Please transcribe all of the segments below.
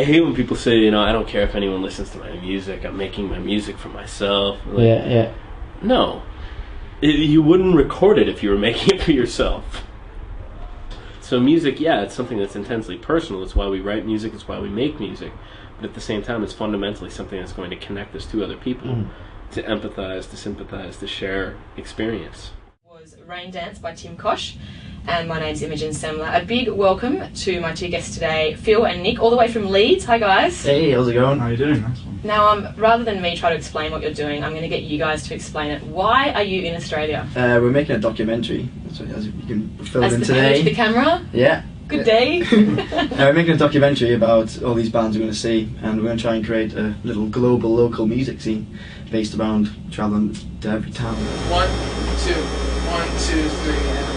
I hate when people say, you know, I don't care if anyone listens to my music. I'm making my music for myself. Like, yeah. No. You wouldn't record it if you were making it for yourself. So music, yeah, it's something that's intensely personal. It's why we write music. It's why we make music. But at the same time, it's fundamentally something that's going to connect us to other people, to empathize, to sympathize, to share experience. Was Rain Dance by Tim Kosh, and my name's Imogen Semler. A big welcome to my two guests today, Phil and Nick, all the way from Leeds. Hi guys. Hey, how's it going? How you doing? Nice one. Now, rather than me try to explain what you're doing, I'm going to get you guys to explain it. Why are you in Australia? We're making a documentary, so as you can film As in the today. to the camera? Yeah. Good day. We're making a documentary about all these bands we're going to see, and we're going to try and create a little global local music scene based around travelling to every town. 1, 2, 1, 2, 3, and...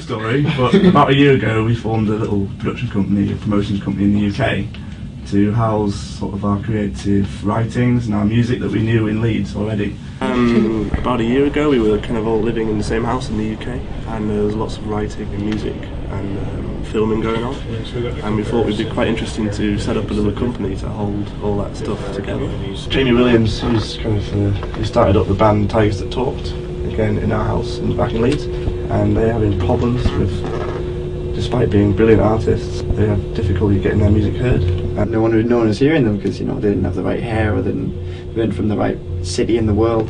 Story, but about a year ago we formed a little production company, a promotions company in the UK to house sort of our creative writings and our music that we knew in Leeds already. About a year ago we were kind of all living in the same house in the UK, and there was lots of writing and music and filming going on, and we thought it would be quite interesting to set up a little company to hold all that stuff together. Jamie Williams, who's kind of who started up the band Tigers That Talked, again in our house back in Leeds, and they're having problems with, despite being brilliant artists, they have difficulty getting their music heard. And no one was hearing them because, you know, they didn't have the right hair or they weren't from the right city in the world.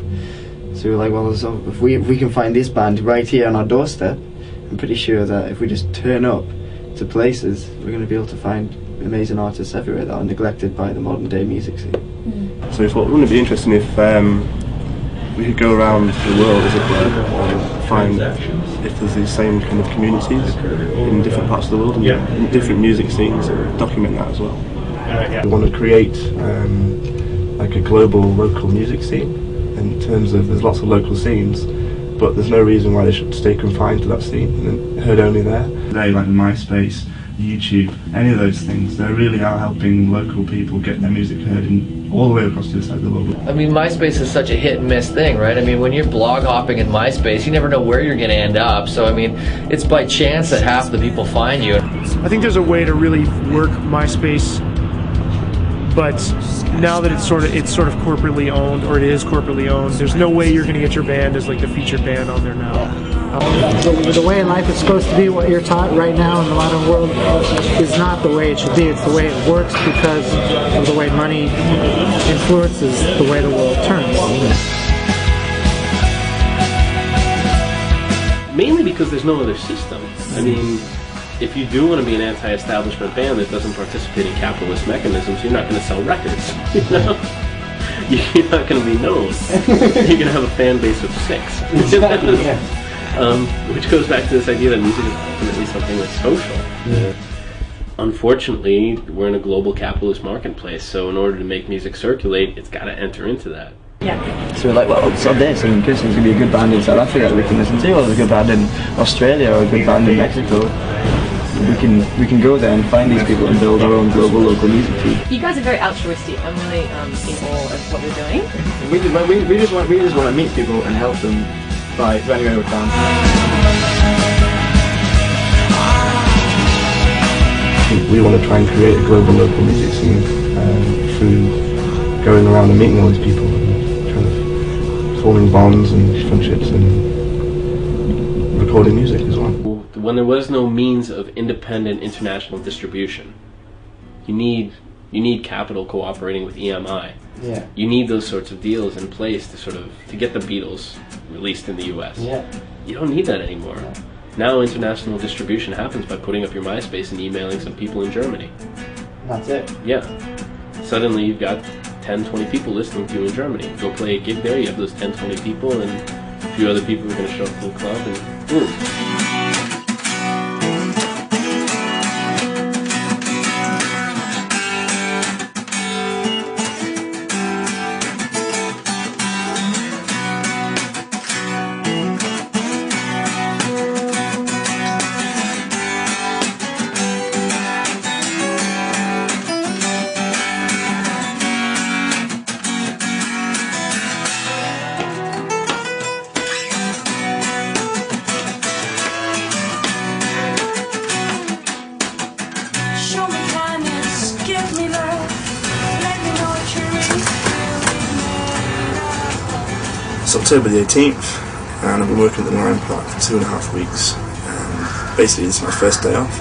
So we were like, well, so if we can find this band right here on our doorstep, I'm pretty sure that if we just turn up to places, we're going to be able to find amazing artists everywhere that are neglected by the modern day music scene. So we thought, wouldn't it be interesting if we could go around the world, as it were, and find if there's these same kind of communities in different parts of the world and in different music scenes, and document that as well. We want to create like a global local music scene in terms of there's lots of local scenes, but there's no reason why they should stay confined to that scene and heard only there. Today, like MySpace, YouTube, any of those things, they really are helping local people get their music heard in all the way across to the side of the world. I mean, MySpace is such a hit and miss thing, right? I mean, when you're blog hopping in MySpace, you never know where you're going to end up. So, I mean, it's by chance that half the people find you. I think there's a way to really work MySpace, but now that it's sort of corporately owned, or it is corporately owned, there's no way you're going to get your band as like the featured band on there now. The way in life is supposed to be, what you're taught right now in the modern world, is not the way it should be. It's the way it works because of the way money influences the way the world turns. Mainly because there's no other system. I mean, if you do want to be an anti-establishment band that doesn't participate in capitalist mechanisms, you're not going to sell records. You know? You're not going to be known. You're going to have a fan base of 6. Which goes back to this idea that music is ultimately something that's social. Yeah. Unfortunately, we're in a global capitalist marketplace, so in order to make music circulate, it's got to enter into that. Yeah. So we're like, well, so this, and Christian's going to be a good band in South Africa that we can listen to, or a good band in Australia, or a good band in Mexico. we can go there and find these people and build our own global local music team. You guys are very altruistic. I'm really in awe of what you're doing. We just want to meet people and help them by any way we can. We want to try and create a global local music scene through going around and meeting all these people and kind of forming bonds and friendships and recording music as well. When there was no means of independent international distribution, you need capital cooperating with EMI. Yeah. You need those sorts of deals in place to get the Beatles released in the US. Yeah. You don't need that anymore. Yeah. Now international distribution happens by putting up your MySpace and emailing some people in Germany. That's it. Yeah. Suddenly you've got 10, 20 people listening to you in Germany. Go play a gig there, you have those 10, 20 people and a few other people who are going to show up to the club and boom. It's October the 18th and I've been working at the Lion Park for 2.5 weeks. Basically this is my first day off.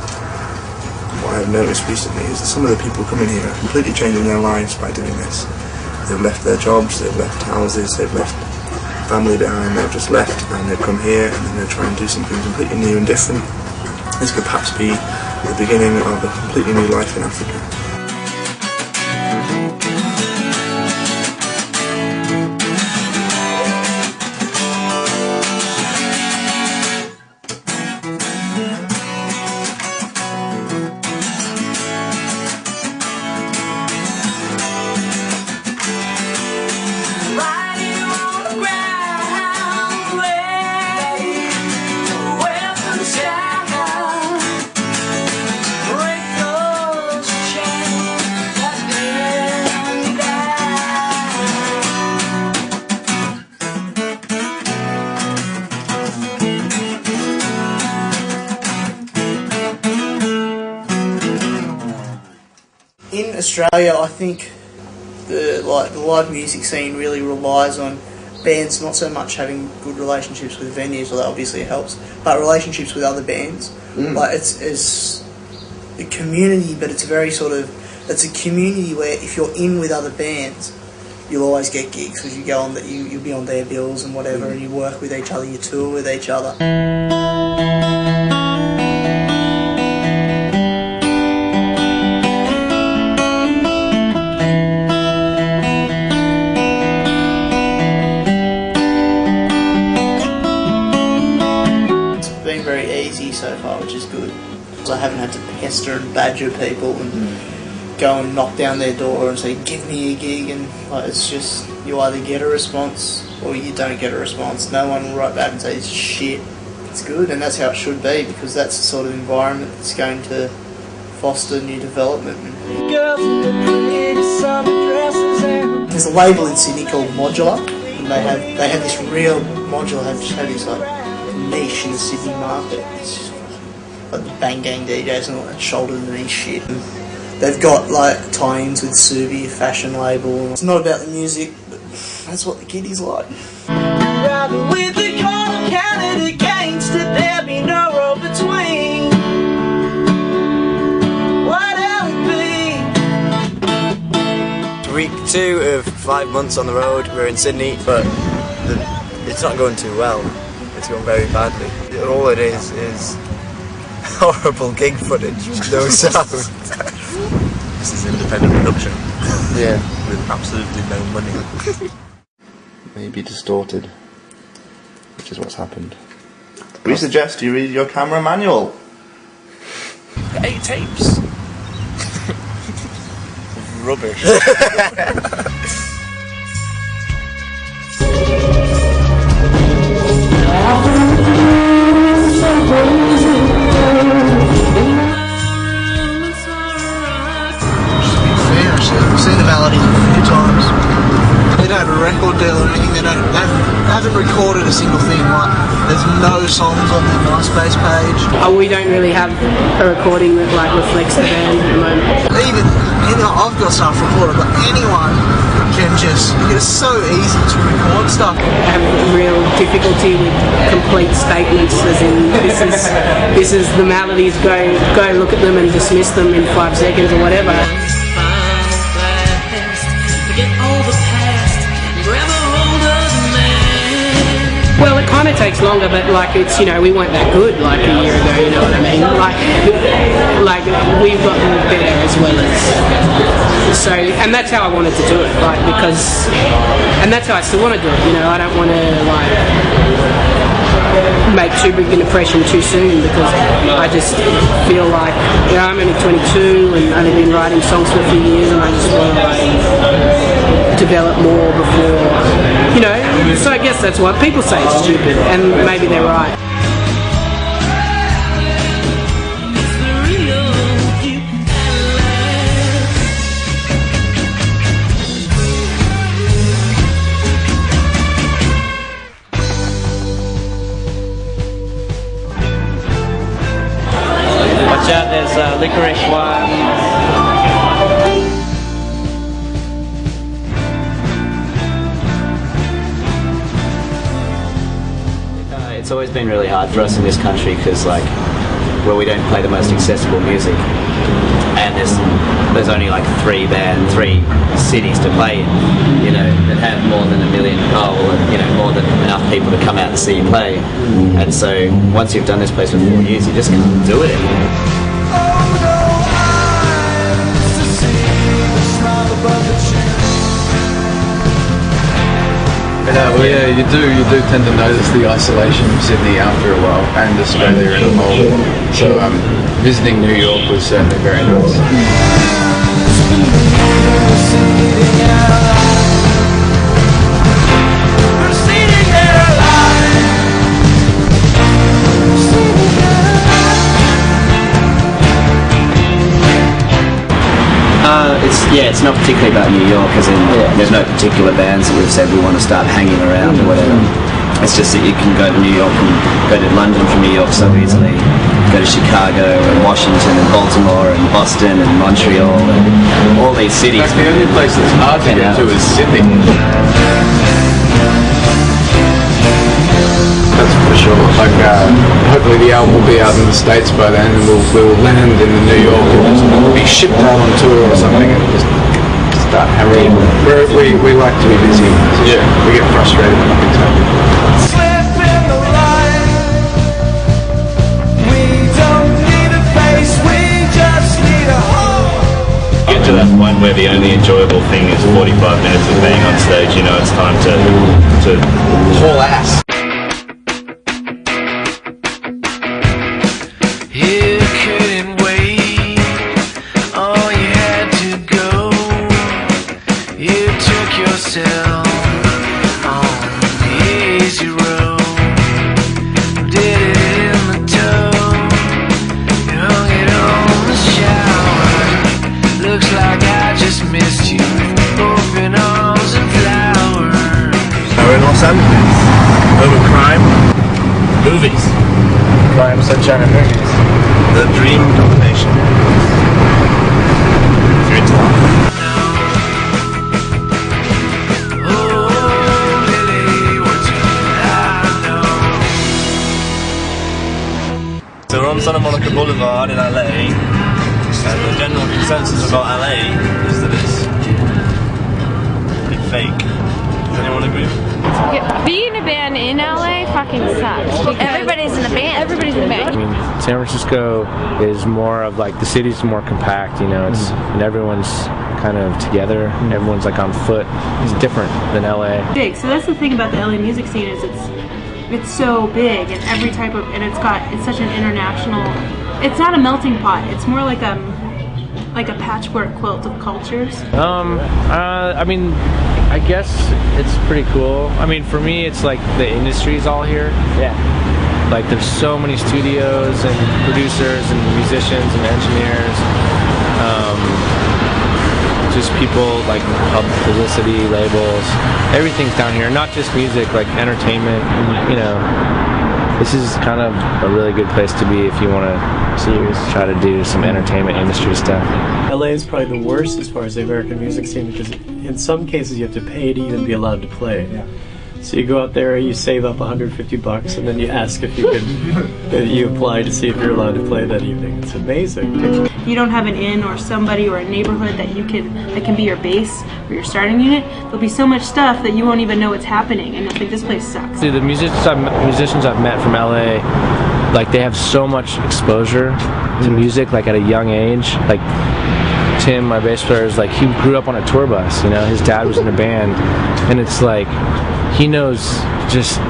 What I've noticed recently is that some of the people coming here are completely changing their lives by doing this. They've left their jobs, they've left houses, they've left family behind, they've just left and they've come here and then they're trying to do something completely new and different. This could perhaps be the beginning of a completely new life in Africa. In Australia, I think the live music scene really relies on bands not so much having good relationships with venues, although obviously it helps, but relationships with other bands. Like it's a community, but it's a very it's a community where if you're in with other bands, you'll always get gigs because you go on that you'll be on their bills and whatever, and you work with each other, you tour with each other. So far, which is good. So I haven't had to pester and badger people and go and knock down their door and say, give me a gig, and it's just, you either get a response or you don't get a response. No one will write back and say, it's shit. It's good, and that's how it should be, because that's the sort of environment that's going to foster new development. There's a label in Sydney called Modular, and they have this real Modular, have this niche in the Sydney market. It's just like the bang gang DJs and all that shoulder to knee shit. And they've got tie-ins with Saby, a fashion label. It's not about the music, but that's what the kiddies like. Rather with the cold counted against it, there be no road between. What'll it be? Week 2 of 5 months on the road. We're in Sydney, but it's not going too well. It's going very badly. All it is horrible gig footage with no sound. This is independent production. Yeah. With absolutely no money. Maybe distorted, which is what's happened. We suggest you read your camera manual. 8 tapes. Rubbish. So crazy. record deal or anything. They haven't recorded a single thing. Like, there's no songs on their MySpace page. We don't really have a recording that like reflects the band at the moment. Even I've got stuff recorded, but anyone can just. It's so easy to record stuff. I have real difficulty with complete statements, as in this is the melodies. Go look at them and dismiss them in 5 seconds or whatever. Well, it kind of takes longer, but like it's, you know, we weren't that good like a year ago, you know what I mean? Like we've gotten better as well as, so, and that's how I wanted to do it, like, because, and that's how I still want to do it, you know, I don't want to like make too big an impression too soon, because I just feel like, you know, I'm only 22 and only been writing songs for a few years, and I just want to like develop more before, you know, so I guess that's why people say it's stupid, and maybe they're right. Watch out, there's licorice ones. It's always been really hard for us in this country because, like, well, we don't play the most accessible music, and there's only like 3 cities to play in, you know, that have more than 1 million, you know, more than enough people to come out and see you play. And so once you've done this place for 4 years, you just can't do it anymore. Well, yeah, you do tend to notice the isolation of Sydney after a while, and Australia as a whole. So visiting New York was certainly very nice. It's not particularly about New York, as in there's no particular bands that we've said we want to start hanging around or whatever. It's just that you can go to New York and go to London from New York so easily, go to Chicago and Washington and Baltimore and Boston and Montreal and all these cities. The only place that's hard to get to is Sydney. That's for sure. Like, hopefully the album will be out in the States by then, and we'll land in New York and just be shipped out on tour or something and just start hammering. We like to be busy. So we get frustrated when nothing's happening. Get to that point where the only enjoyable thing is 45 minutes of being on stage, you know, it's time to haul ass. Over crime, movies. Crime, sunshine, and movies. The dream combination. If you're into that. So we're on Santa Monica Boulevard in LA, and the general consensus about LA is that it's pretty fake. Does anyone agree? Yeah, being a band in LA fucking sucks. Everybody's in a band. Everybody's in a band. I mean, San Francisco is more of like, the city's more compact, you know, it's and everyone's kind of together, everyone's like on foot. It's different than LA. Big. So that's the thing about the LA music scene, is it's so big, and every type of, and it's such an international, it's not a melting pot, it's more like a patchwork quilt of cultures. I mean, I guess it's pretty cool. I mean, for me, it's like the industry's all here. Yeah. Like, there's so many studios and producers and musicians and engineers. just people like publicity, labels, everything's down here. Not just music, like entertainment. You know, this is kind of a really good place to be if you want to try to do some entertainment industry stuff. LA is probably the worst as far as the American music scene because in some cases you have to pay to even be allowed to play. Yeah. So you go out there, you save up $150, and then you ask if you can, you apply to see if you're allowed to play that evening. It's amazing. You don't have an inn or somebody or a neighborhood that can be your base or your starting unit. There'll be so much stuff that you won't even know what's happening, and you'll think this place sucks. See, the musicians I've met from LA, like they have so much exposure to music, like at a young age. Like Tim, my bass player, is like he grew up on a tour bus. You know, his dad was in a band, and it's like he knows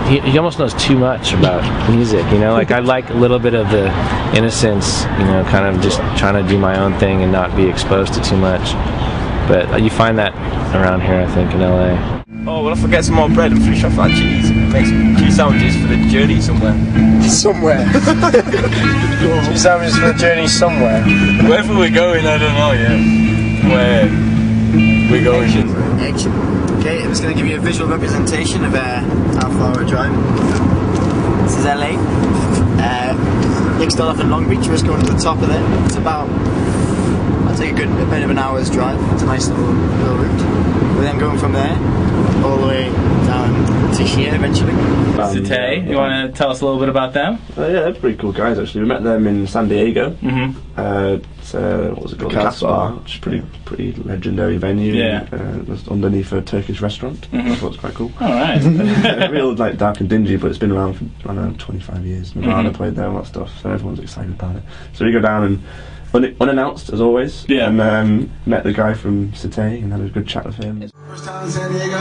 he almost knows too much about music. You know, like I like a little bit of the innocence. You know, kind of just trying to do my own thing and not be exposed to too much. But you find that around here, I think, in LA. Oh, well, I'll forget some more bread and finish off that cheese and make some cheese sandwiches for the journey somewhere. Somewhere? Cheese sandwiches for the journey somewhere? Wherever we're going, I don't know yet. Where we're going. Action. Okay, I'm just going to give you a visual representation of how far we're driving. This is LA. Next stop off in Long Beach, we're just going to the top of it. It's about, I'll take a bit of an hour's drive. It's a nice little route. We're then going from there all the way down to here eventually. Saby, you want to tell us a little bit about them? Yeah, they're pretty cool guys actually. We met them in San Diego. What was it called? Casbah, which is a pretty legendary venue. Yeah. It was underneath a Turkish restaurant. I thought it was quite cool. All right. Real like dark and dingy, but it's been around for I don't know 25 years. Nirvana played there and all that stuff, so everyone's excited about it. So we go down and unannounced as always. Yeah. And met the guy from Saby and had a good chat with him. First time in San Diego?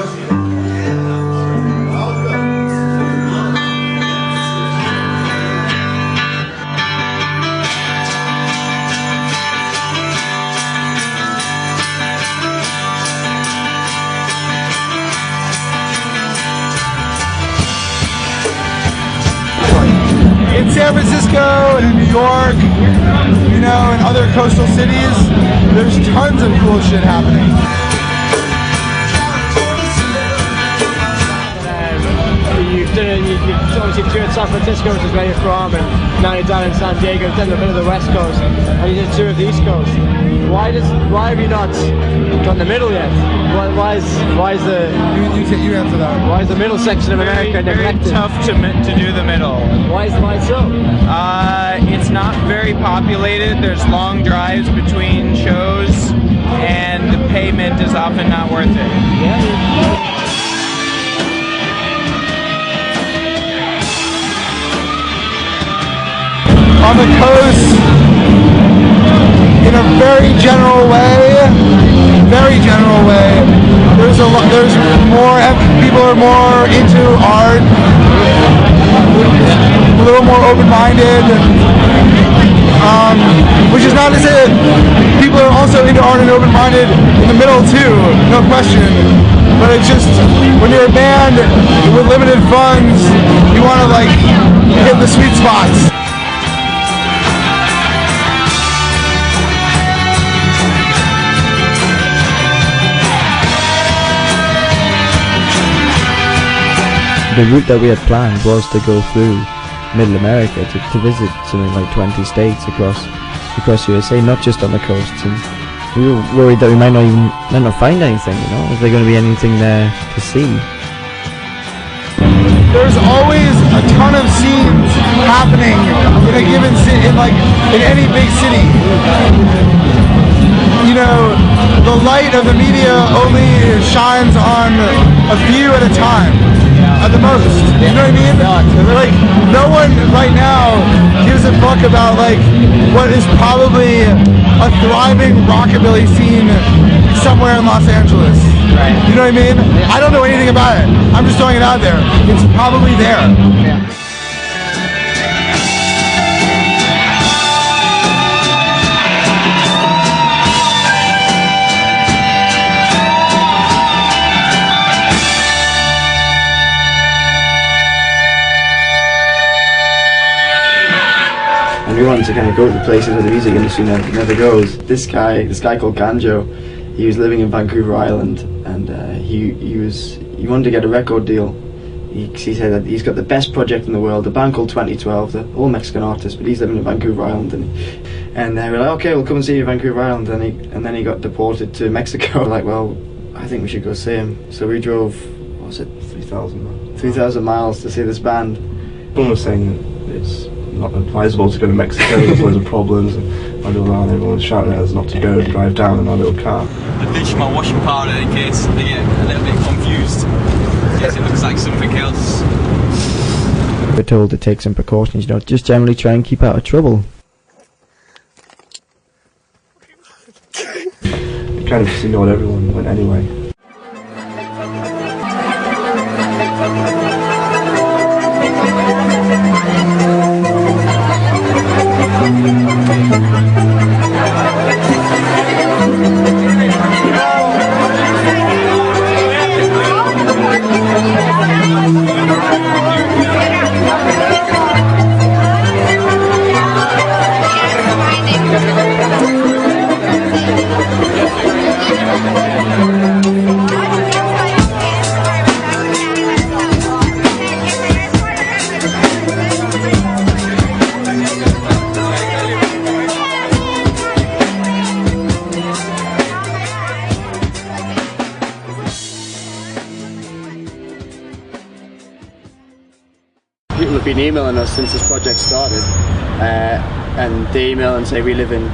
In San Francisco and in New York, you know, and other coastal cities, there's tons of cool shit happening. You've obviously toured San Francisco, which is where you're from, and now you're down in San Diego, then a bit of the West Coast, and you did two of the East Coast. Why have you not done the middle yet? Why is the you answer that. Why is the middle section of America neglected? Very tough to do the middle. Why so? It's not very populated. There's long drives between shows, and the payment is often not worth it. Yeah. On the coast, in a very general way, there's more people are more into art, a little more open-minded, which is not to say that people are also into art and open-minded in the middle too, no question. But it's just when you're a band with limited funds, you want to like hit the sweet spots. The route that we had planned was to go through Middle America to visit something like 20 states across USA, not just on the coasts. And we were worried that we might not find anything. You know, is there going to be anything there to see? There's always a ton of scenes happening in a given city, in any big city. You know, the light of the media only shines on a few at a time. At the most, you know what I mean? Like, no one right now gives a fuck about like what is probably a thriving rockabilly scene somewhere in Los Angeles. Right. You know what I mean? I don't know anything about it. I'm just throwing it out there. It's probably there. Yeah. And we wanted to kind of go to the places where the music industry never goes. This guy called Ganjo, he was living in Vancouver Island, and he wanted to get a record deal. He said that he's got the best project in the world, a band called 2012, they're all Mexican artists, but he's living in Vancouver Island, and they were like, okay, we'll come and see you in Vancouver Island, and then he got deported to Mexico. Like, well, I think we should go see him. So we drove, what was it, 3,000 miles to see this band. Someone was saying it's not advisable to go to Mexico, there's loads of problems, and I go around, everyone's shouting at us not to go and drive down in our little car. I ditched my washing powder in case they get a little bit confused. Yes, it looks like something else. We're told to take some precautions, you know, just generally try and keep out of trouble. You kind of just ignored everyone, went anyway. People have been emailing us since this project started, and they email and say we live in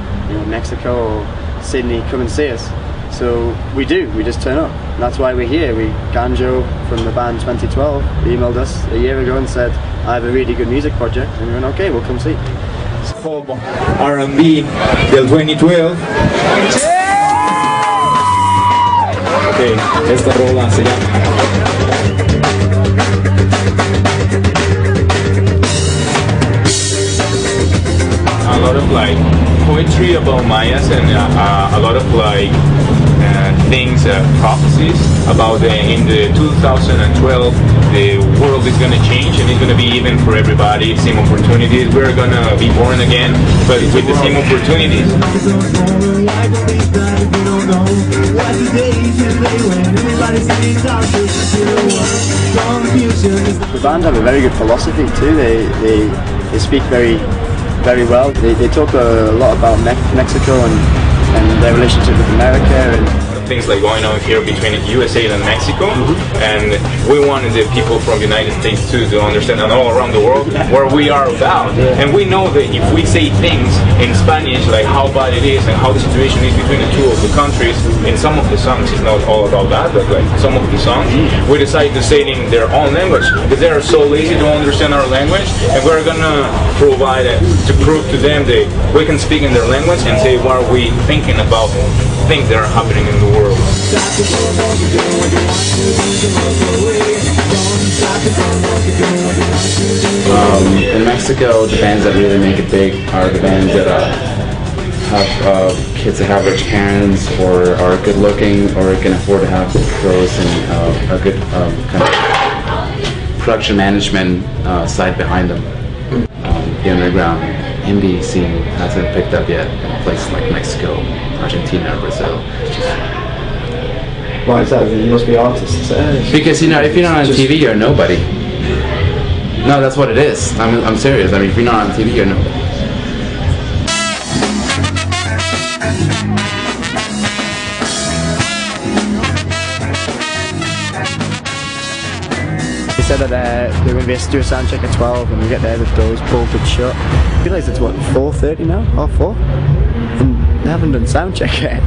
Mexico or Sydney, come and see us. So we do, we just turn up. And that's why we're here. Ganjo from the band 2012 emailed us a year ago and said, I have a really good music project, and we went, okay, we'll come see. R&B del 2012. Ok, esta rola se llama a lot of like poetry about Mayas and a lot of like things, prophecies about in the 2012 the world is going to change and it's going to be even for everybody, same opportunities. We're going to be born again, but with the same opportunities. The band have a very good philosophy too. They speak very well. They talk a lot about Mexico and their relationship with America and things like going on here between USA and Mexico, and we wanted the people from the United States too to understand, and all around the world, where we are about. And we know that if we say things in Spanish, like how bad it is and how the situation is between the two of the countries, in some of the songs, it's not all about that, but like some of the songs, we decide to say it in their own language, because they are so lazy to understand our language, and we're gonna provide it to prove to them that we can speak in their language and say what are we thinking about things that are happening in the world. In Mexico, the bands that really make it big are the bands that have kids that have rich parents or are good looking or can afford to have clothes and a good kind of production management side behind them. The underground indie scene hasn't picked up yet in places like Mexico, Argentina, Brazil. Why is that? You must be artists. Because if you're not on TV, you're nobody. No, that's what it is. I'm serious. I mean, if you're not on TV, you're nobody. They said that they're going to do a sound check at 12 and we get there with doors bolted shut. I realise it's what, 4:30 now? Or 4? And they haven't done sound check yet.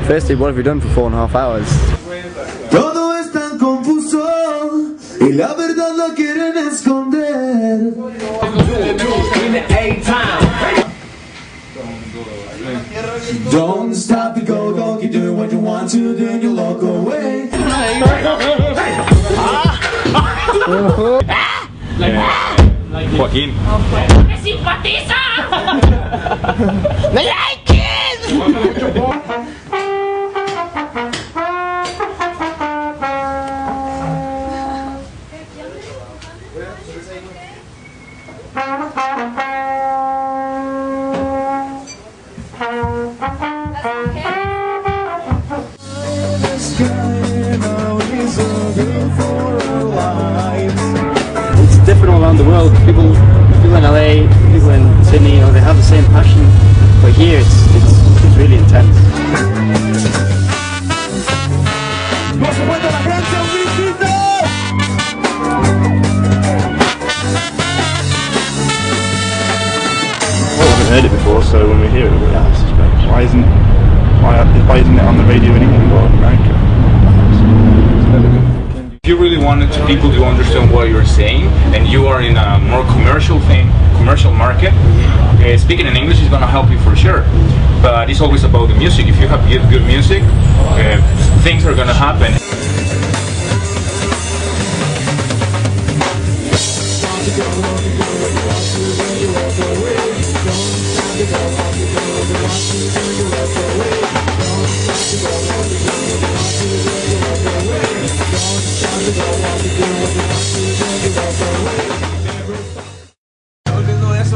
Firstly, what have we done for 4.5 hours? Todo es tan confuso y la verdad la quieren esconder. Don't stop the go-go, keep doing what you want to, then you'll all go away. Joaquín. ¡Me simpatiza! ¡Me like it! different all around the world. People in LA, people in Sydney, you know, they have the same passion. But here, it's really intense. Well, I haven't heard it before, so when we hear it, we're like, why isn't it on the radio in England or in America? If you really wanted people to understand what you're saying, and you are in a more commercial market, speaking in English is going to help you for sure. But it's always about the music. If you have good music, things are going to happen.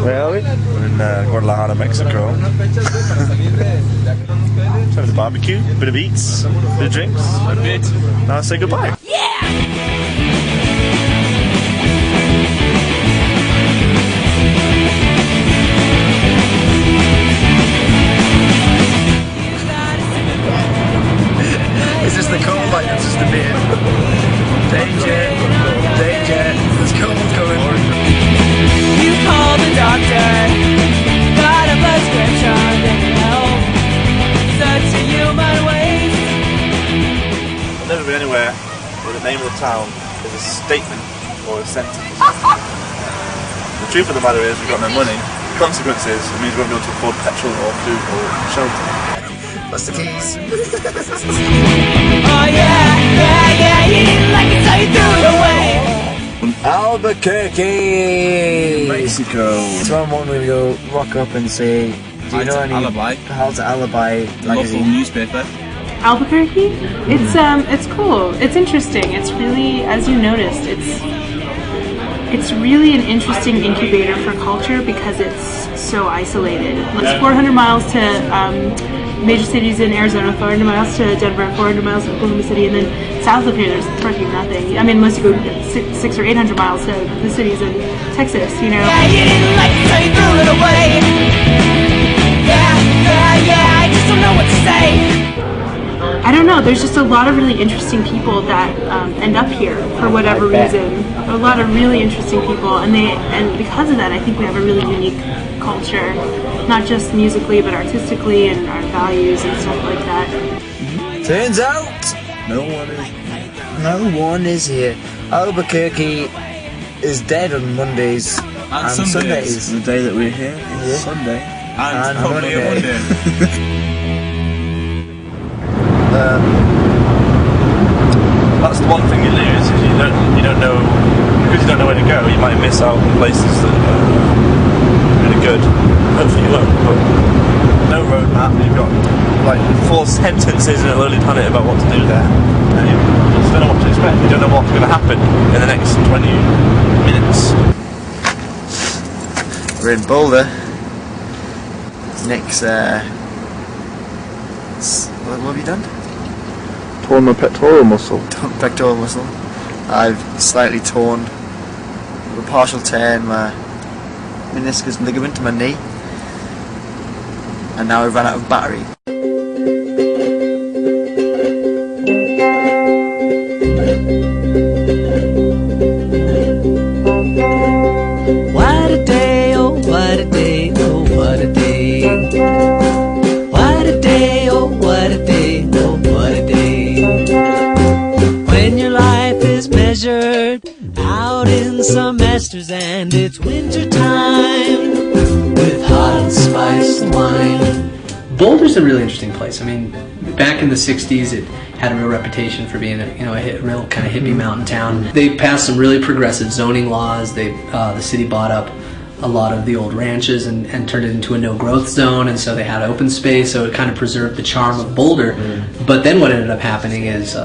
Where are we? We're in Guadalajara, Mexico. Having a barbecue, a bit of eats, a bit of drinks. A bit. Now say goodbye. Is this the cold light? It's just the beer. Danger, danger, there's cold coming. You call the doctor, got a prescription, didn't help. Such a human waste. I've never been anywhere where the name of the town is a statement or a sentence. The truth of the matter is we've got no money. The consequences, it means we won't be able to afford petrol or food or shelter. That's the keys. Oh yeah, you didn't like it so you threw it away. Albuquerque, Mexico. Tomorrow morning we go rock up and say, do you know any Alibi. How's Alibi The magazine? local newspaper. Albuquerque? It's cool. It's interesting. It's really, as you noticed, it's really an interesting incubator for culture because it's so isolated. It's 400 miles to major cities in Arizona, 400 miles to Denver, 400 miles to Oklahoma City, and then south of here there's fucking nothing. I mean, unless you go 600 or 800 miles to the cities in Texas, you know. Yeah, you didn't like it so you threw it away. Yeah, I just don't know what to say. I don't know, there's just a lot of really interesting people that end up here for whatever reason. A lot of really interesting people, and because of that I think we have a really unique culture, not just musically but artistically and our values and stuff like that. Turns out no one is here. Albuquerque is dead on Mondays and Sundays. The day that we're here is Sunday. And probably a Monday. That's the one thing you lose is you don't know, because you don't know where to go. You might miss out on places that are really good. Hopefully you won't. But no road map. You've got like 4 sentences in a Lonely Planet about what to do there, and you just don't know what to expect. You don't know what's going to happen in the next 20 minutes. We're in Boulder. Nick's what have you done? Torn my pectoral muscle. Pectoral muscle. I've slightly torn a partial tear in my meniscus ligament to my knee, and now I've run out of battery. What a day, oh what a day, oh what a day. What a day, oh what a day, oh what a day. When your life is measured out in semesters and it's winter time with hot and spiced wine. Boulder's a really interesting place. I mean, back in the 60s it had a real reputation for being a real kind of hippie mountain town. They passed some really progressive zoning laws. The city bought up a lot of the old ranches and turned it into a no-growth zone, and so they had open space, so it kind of preserved the charm of Boulder. But then what ended up happening is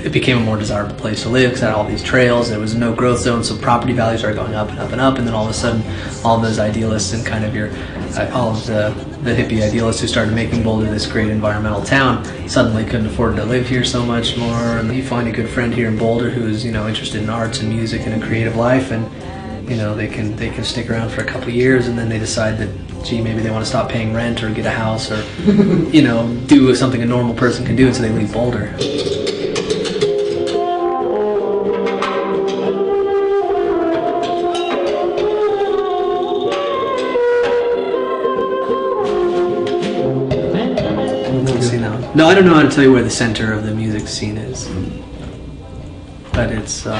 it became a more desirable place to live because it had all these trails. There was a no-growth zone, so property values are going up and up and up, and then all of a sudden all those idealists and kind of all of the the hippie idealists who started making Boulder this great environmental town suddenly couldn't afford to live here so much more. And you find a good friend here in Boulder who's, you know, interested in arts and music and a creative life, and you know, they can stick around for a couple of years, and then they decide that, gee, maybe they want to stop paying rent or get a house or you know, do something a normal person can do, and so they leave Boulder. No, I don't know how to tell you where the center of the music scene is, but it's you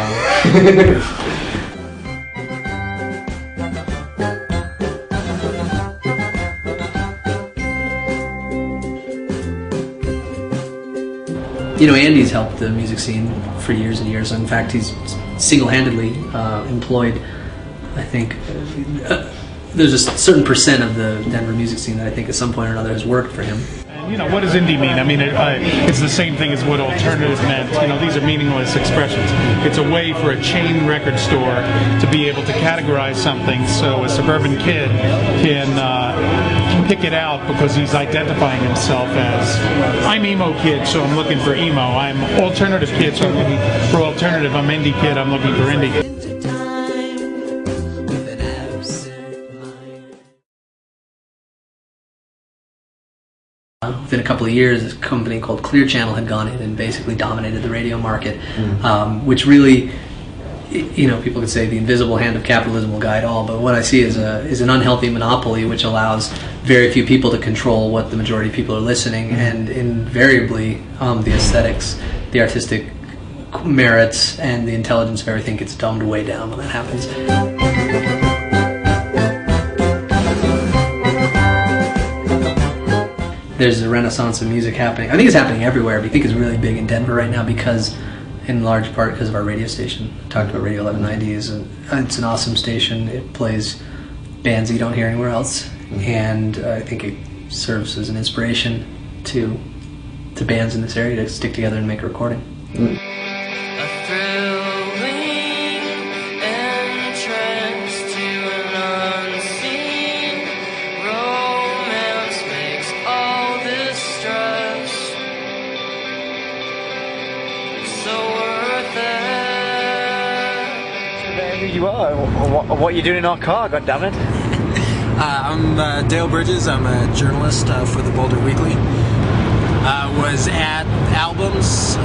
know, Andy's helped the music scene for years and years. In fact, he's single-handedly employed, I think, there's a certain percent of the Denver music scene that I think at some point or another has worked for him. You know, what does indie mean? I mean, it's the same thing as what alternative meant. You know, these are meaningless expressions. It's a way for a chain record store to be able to categorize something so a suburban kid can pick it out because he's identifying himself as, I'm emo kid, so I'm looking for emo. I'm alternative kid, so I'm looking for alternative. I'm indie kid, I'm looking for indie. Within a couple of years, a company called Clear Channel had gone in and basically dominated the radio market, which really, you know, people could say the invisible hand of capitalism will guide all, but what I see is an unhealthy monopoly which allows very few people to control what the majority of people are listening, and invariably the aesthetics, the artistic merits, and the intelligence of everything gets dumbed way down when that happens. There's a renaissance of music happening. I think it's happening everywhere, but I think it's really big in Denver right now because, in large part, because of our radio station. I talked about Radio 1190, it's an awesome station. It plays bands you don't hear anywhere else, and I think it serves as an inspiration to bands in this area to stick together and make a recording. You are, or what you're doing in our car, goddammit. I'm Dale Bridges. I'm a journalist for the Boulder Weekly. Was at Albums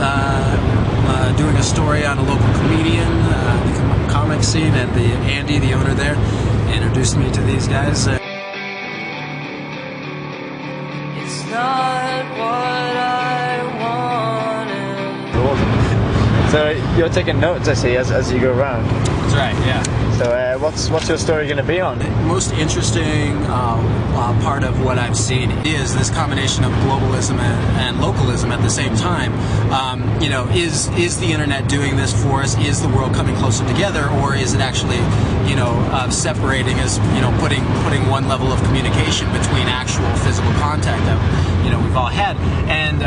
doing a story on a local comedian, the comic scene, and Andy, the owner there, introduced me to these guys. It's not what I wanted. So you're taking notes, I see, as you go around. That's right, yeah. So what's your story going to be on? The most interesting part of what I've seen is this combination of globalism and localism at the same time. You know, is the internet doing this for us? Is the world coming closer together, or is it actually, you know, separating us? You know, putting one level of communication between actual physical contact that, you know, we've all had, and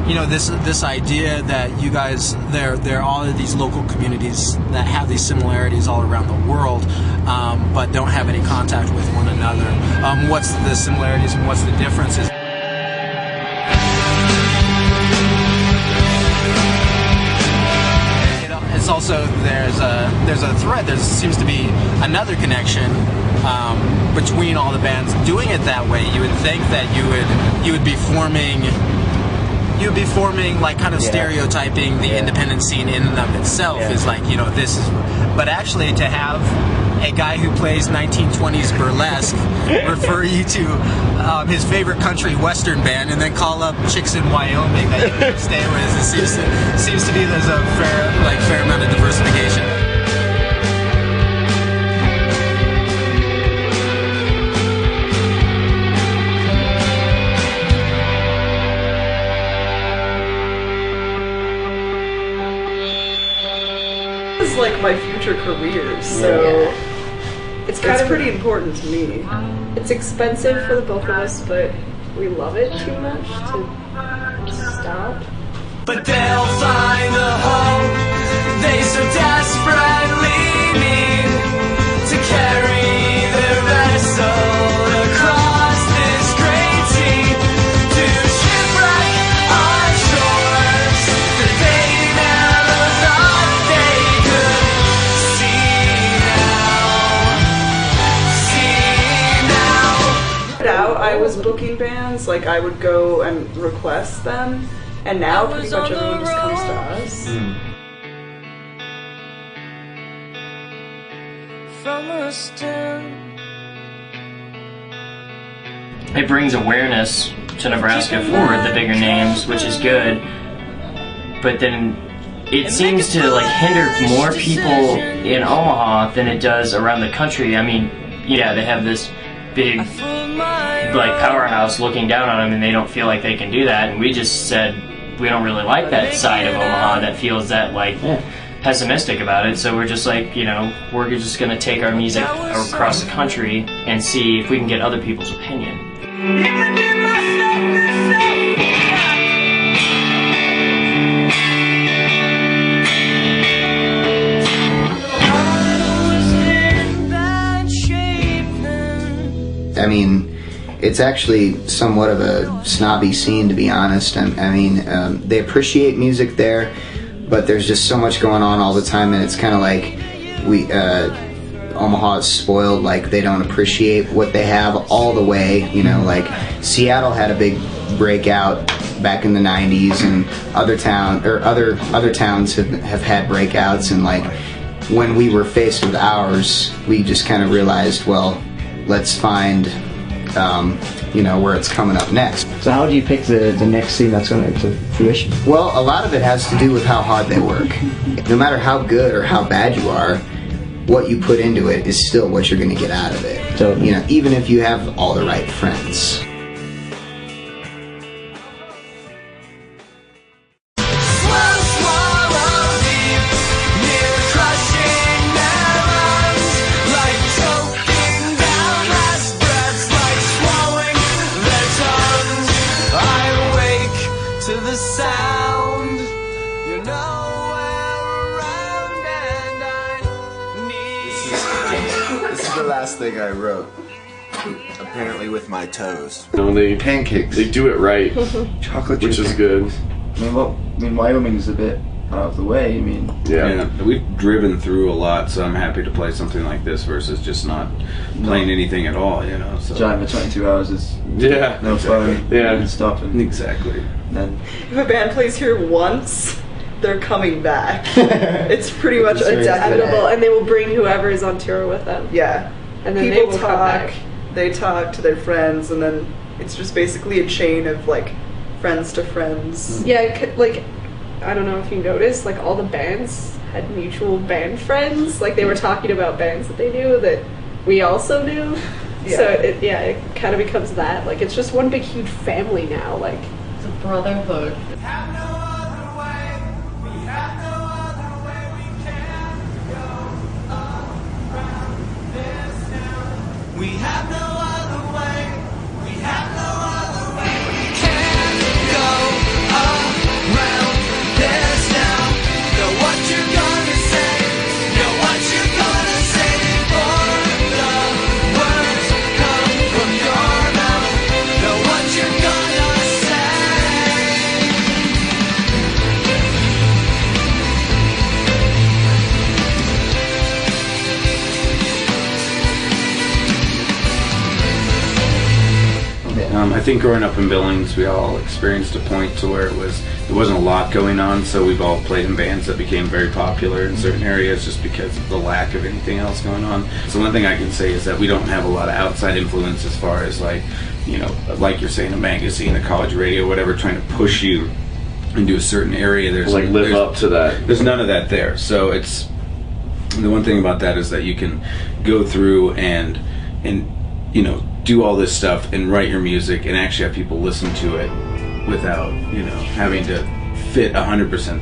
you know, this idea that you guys, there are all of these local communities that have these similarities all around the world, but don't have any contact with one another. What's the similarities and what's the differences? It's also, there's a thread. There seems to be another connection between all the bands doing it that way. You would think that you would be forming. You'd be forming, like, kind of stereotyping the independent scene in and of itself is like, you know, this is, but actually to have a guy who plays 1920s burlesque refer you to his favorite country western band and then call up chicks in Wyoming that you can stay with, it seems to be there's a fair amount of diversification. Like my future career, so it's pretty important to me. It's expensive for the both of us, but we love it too much to stop. But they'll find a home they so desperately need to carry their vessel across this was booking bands, like I would go and request them, and now pretty much everyone just comes to us. It brings awareness to Nebraska for the bigger names, which is good. But then it seems to like hinder more people in Omaha than it does around the country. I mean, yeah, they have this big like powerhouse looking down on them, and they don't feel like they can do that. And we just said we don't really like that side of Omaha that feels that like pessimistic about it. So we're just like, you know, we're just gonna take our music across the country and see if we can get other people's opinion. I mean, it's actually somewhat of a snobby scene, to be honest. I mean, they appreciate music there, but there's just so much going on all the time, and it's kind of like Omaha is spoiled, like they don't appreciate what they have all the way, you know, like Seattle had a big breakout back in the 90s, and other towns have had breakouts, and like when we were faced with ours, we just kind of realized, well, let's find you know, where it's coming up next. So how do you pick the next scene that's going to fruition? Well, a lot of it has to do with how hard they work. No matter how good or how bad you are, what you put into it is still what you're going to get out of it. So, you know, even if you have all the right friends. Thing I wrote, apparently with my toes. No, they pancakes. They do it right, chocolate, which is good. I mean, Wyoming's a bit out of the way. I mean, yeah, we've driven through a lot, so I'm happy to play something like this versus just not playing anything at all. You know, so driving for 22 hours is no fun. Yeah, stopping exactly. And then if a band plays here once, they're coming back. It's pretty much a inevitable, and they will bring whoever is on tour with them. Yeah. And then people they will come back. They talk to their friends, and then it's just basically a chain of like friends to friends. Yeah, like I don't know if you noticed, like all the bands had mutual band friends. Like they were talking about bands that they knew that we also knew. Yeah. So it kind of becomes that. Like it's just one big huge family now. Like it's a brotherhood. We have no other way. We have no other way. We can't go around this now. Know what you're gonna say. Know what you're gonna say before the words come from your mouth. Know what you're gonna I think growing up in Billings, we all experienced a point to where there wasn't a lot going on, so we've all played in bands that became very popular in certain areas just because of the lack of anything else going on. So one thing I can say is that we don't have a lot of outside influence as far as like, you know, like you're saying, a magazine, a college radio, whatever, trying to push you into a certain area. There's live up to that. There's none of that there. So it's the one thing about that is that you can go through and you know, do all this stuff and write your music and actually have people listen to it without, you know, having to fit 100%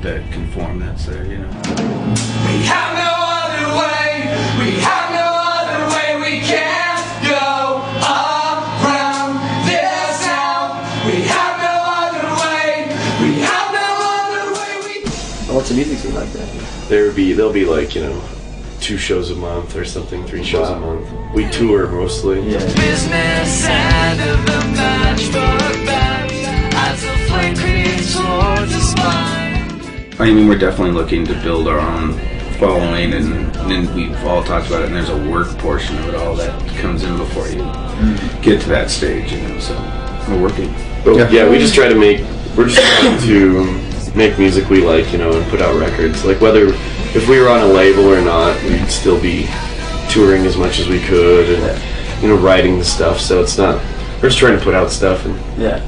that conform that's there, you know. We have no other way. We have no other way. We can't go around this now. We have no other way. We have no other way. What's the music scene like that? There'll be like, you know, 2 shows a month or something, 3 shows a month. We tour mostly. Yeah. Business end of the matchbook band as a flame creeps towards the spine. I mean, we're definitely looking to build our own following, and then we've all talked about it, and there's a work portion of it all that comes in before you get to that stage, you know, so we're working. Yeah, we're just trying to make music we like, you know, and put out records. Like whether, if we were on a label or not, we'd still be touring as much as we could and, you know, writing the stuff, so it's not, we're just trying to put out stuff and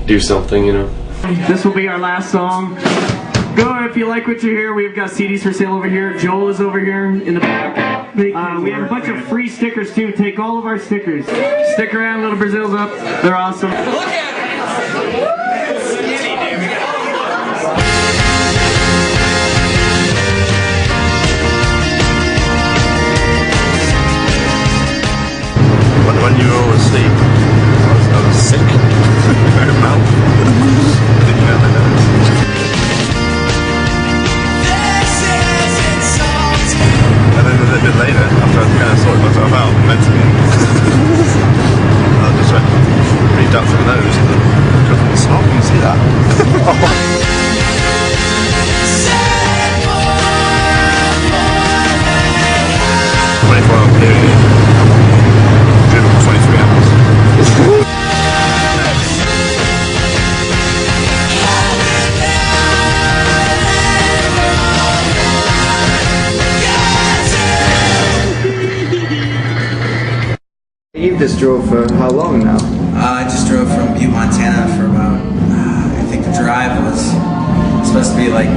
do something, you know. This will be our last song. Go if you like what you hear. We've got CDs for sale over here. Joel is over here in the back. We have a bunch of free stickers too. Take all of our stickers. Stick around, Little Brazil's up. They're awesome. Look at it! When you were all asleep, I was sick. Very mouth. Didn't know my nose. And then a little bit later, after I'd kind of sorted myself out mentally, I just went, breathed out through the nose and couldn't stop. You see that? 24-hour period. Driven for 23 hours. You just drove for how long now? I just drove from Butte, Montana for about, I think the drive was supposed to be like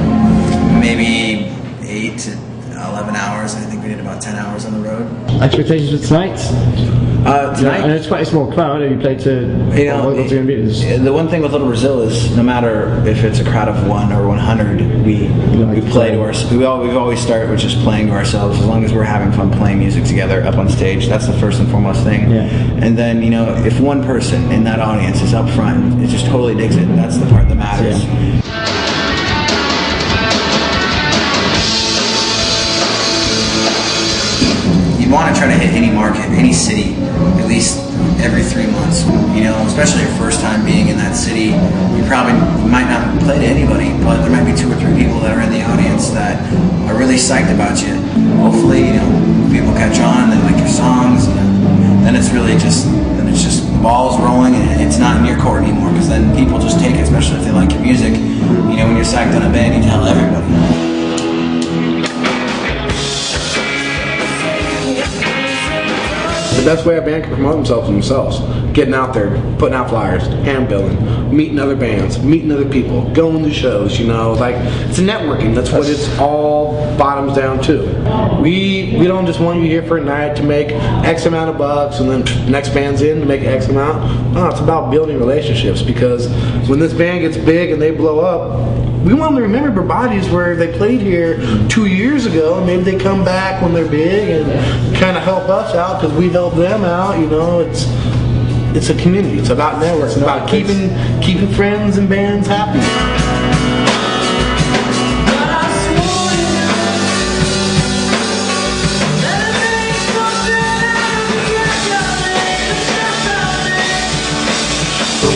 maybe 8 to 11 hours. I think we did about 10 hours on the road. Expectations for tonight? Tonight? I know it's quite a small crowd. Have you played to... You know, the one thing with Little Brazil is no matter if it's a crowd of 1 or 100, we play to ourselves. We've always started with just playing to ourselves. As long as we're having fun playing music together up on stage, that's the first and foremost thing. Yeah. And then, you know, if one person in that audience is up front, it just totally digs it. That's the part that matters. Yeah. You want to try to hit any market, any city, at least every 3 months. You know, especially your first time being in that city, you might not play to anybody, but there might be 2 or 3 people that are in the audience that are really psyched about you. Hopefully, you know, people catch on, they like your songs, and then it's really just, balls rolling, and it's not in your court anymore, because then people just take it, especially if they like your music. You know, when you're psyched on a band, you tell everybody. The best way a band can promote themselves, getting out there, putting out flyers, handbilling, meeting other bands, meeting other people, going to shows, you know, like, it's a networking. That's what it's all bottoms down to. We don't just want you here for a night to make X amount of bucks and then next band's in to make X amount. No, it's about building relationships, because when this band gets big and they blow up, we want them to remember bodies where they played here 2 years ago, and maybe they come back when they're big and kind of help us out because we help them out. You know, it's a community. It's about networks. It's about keeping friends and bands happy.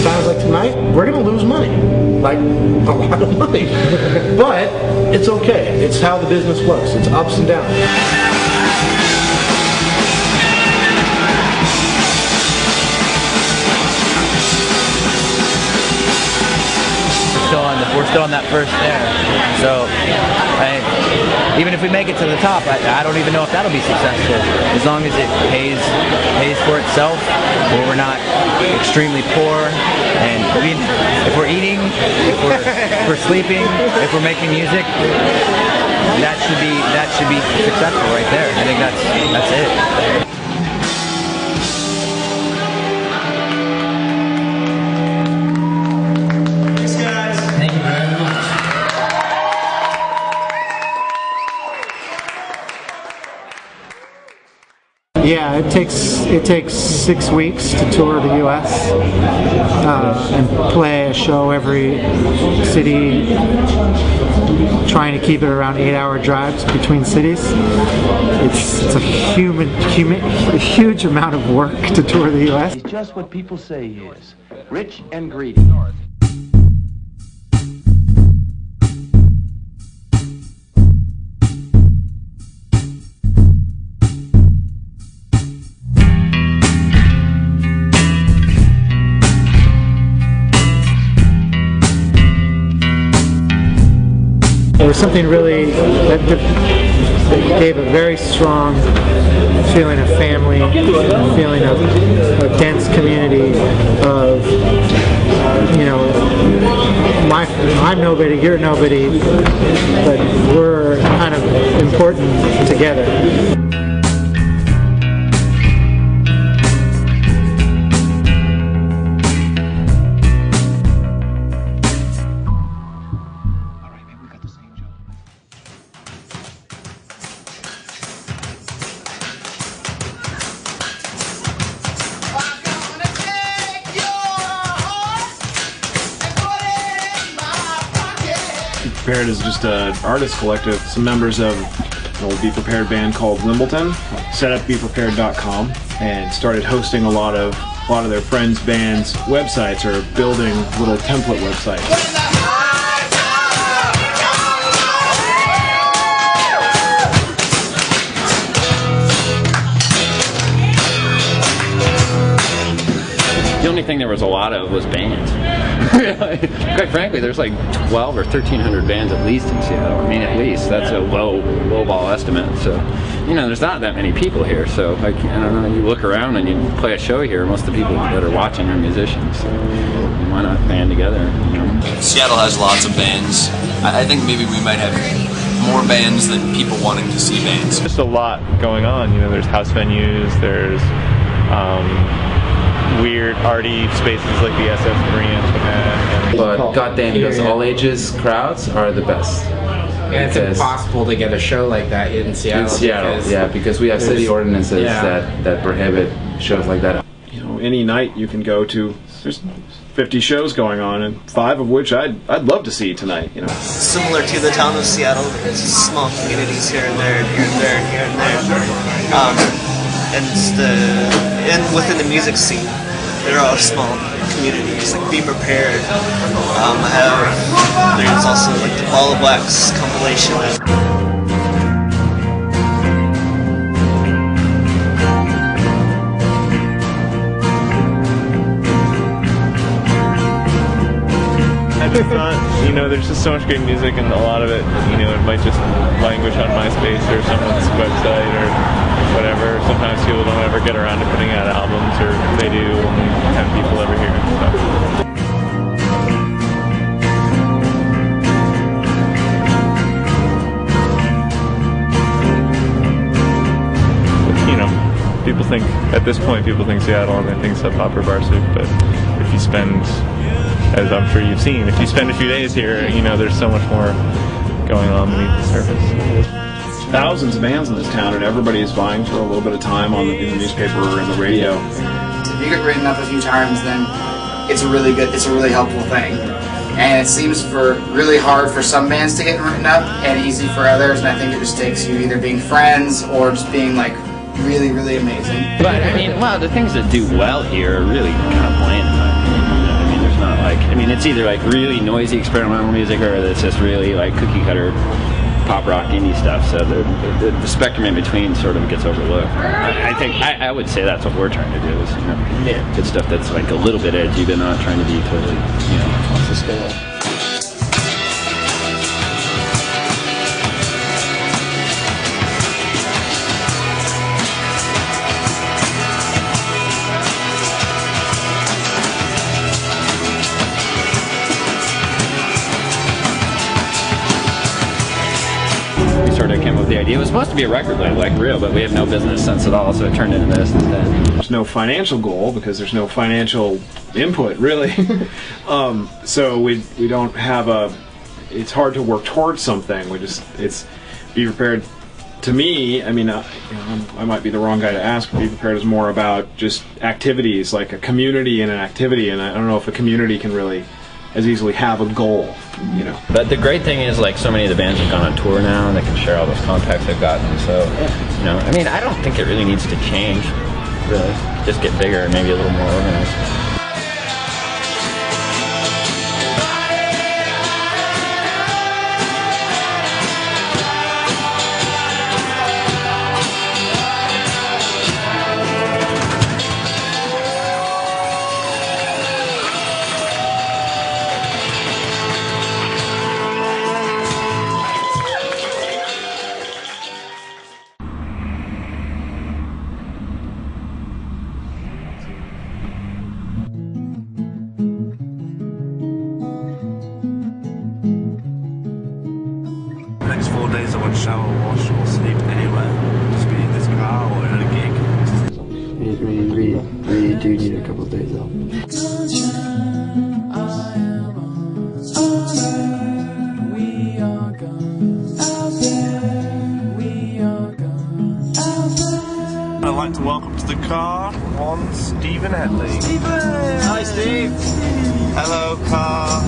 Times like tonight, we're going to lose money, like a lot of money, but it's okay. It's how the business works. It's ups and downs. We're still on that first stair, so even if we make it to the top, I don't even know if that'll be successful. As long as it pays for itself, or we're not extremely poor, and if we're eating, if we're sleeping, if we're making music, that should be successful right there. I think that's it. Yeah, it takes 6 weeks to tour the U.S. And play a show every city, trying to keep it around 8-hour drives between cities. It's a huge amount of work to tour the U.S. He's just what people say he is, rich and greedy. was something really that gave a very strong feeling of family, a feeling of a dense community of, you know, I'm nobody, you're nobody, but we're kind of important together. Prepared is just an artist collective. Some members of an old Be Prepared band called Wimbledon set up BePrepared.com and started hosting a lot of their friends' bands' websites, or building little template websites. The only thing there was a lot of was bands. Quite frankly, there's like 12 or 1,300 bands at least in Seattle. I mean, at least. That's a low ball estimate. So, you know, there's not that many people here. So, like, I don't know, you look around and you play a show here, most of the people that are watching are musicians. So why not band together, you know? Seattle has lots of bands. I think maybe we might have more bands than people wanting to see bands. Just a lot going on. You know, there's house venues, there's weird arty spaces like the SF3 and but goddamn, those all ages crowds are the best. And it's impossible to get a show like that in Seattle. Because we have city ordinances that prohibit shows like that. You know, any night you can go to, there's 50 shows going on, and 5 of which I'd love to see tonight. You know, similar to the town of Seattle, there's small communities here and there, and here and there, and here and there. And within the music scene, there are small communities like Be Prepared. There's also like the Ball of Wax compilation. I just thought, you know, there's just so much great music, and a lot of it, you know, it might just languish on MySpace or someone's website or whatever. Sometimes people don't ever get around to putting out albums, or if they do, only 10 people ever hear it. So. You know, people think, at this point, people think Seattle and they think Sub Pop or Bar Soup, but if you spend, as I'm sure you've seen, if you spend a few days here, you know, there's so much more going on beneath the surface. thousands of bands in this town, and everybody is vying for a little bit of time in the newspaper or in the radio. If you get written up a few times, then it's a really helpful thing. And it seems really hard for some bands to get written up, and easy for others. And I think it just takes you either being friends or just being like really, really amazing. But I mean, well, the things that do well here are really kind of bland in my opinion. I mean, there's not like, I mean, it's either like really noisy experimental music, or it's just really like cookie cutter pop rock indie stuff. So the spectrum in between sort of gets overlooked. I would say that's what we're trying to do, is, you know, good stuff that's like a little bit edgy, but not trying to be totally, you know, off the scale. Came up with the idea. It was supposed to be a record label, like real, but we have no business sense at all, so it turned into this instead. There's no financial goal because there's no financial input, really. So we don't have it's hard to work towards something. It's Be Prepared. To me, I mean, I might be the wrong guy to ask, but Be Prepared is more about just activities, like a community and an activity, and I don't know if a community can really as easily have a goal, you know. But the great thing is, like, so many of the bands have gone on tour now, and they can share all those contacts they've gotten. So, you know, I mean, I don't think it really needs to change, really. Just get bigger and maybe a little more organized. shower, wash, or sleep anywhere. Just be in this car or at a gig. We do need a couple of days off. I'd like to welcome to the car one Stephen Hedley. Stephen! Hi, Steve. Hello, car.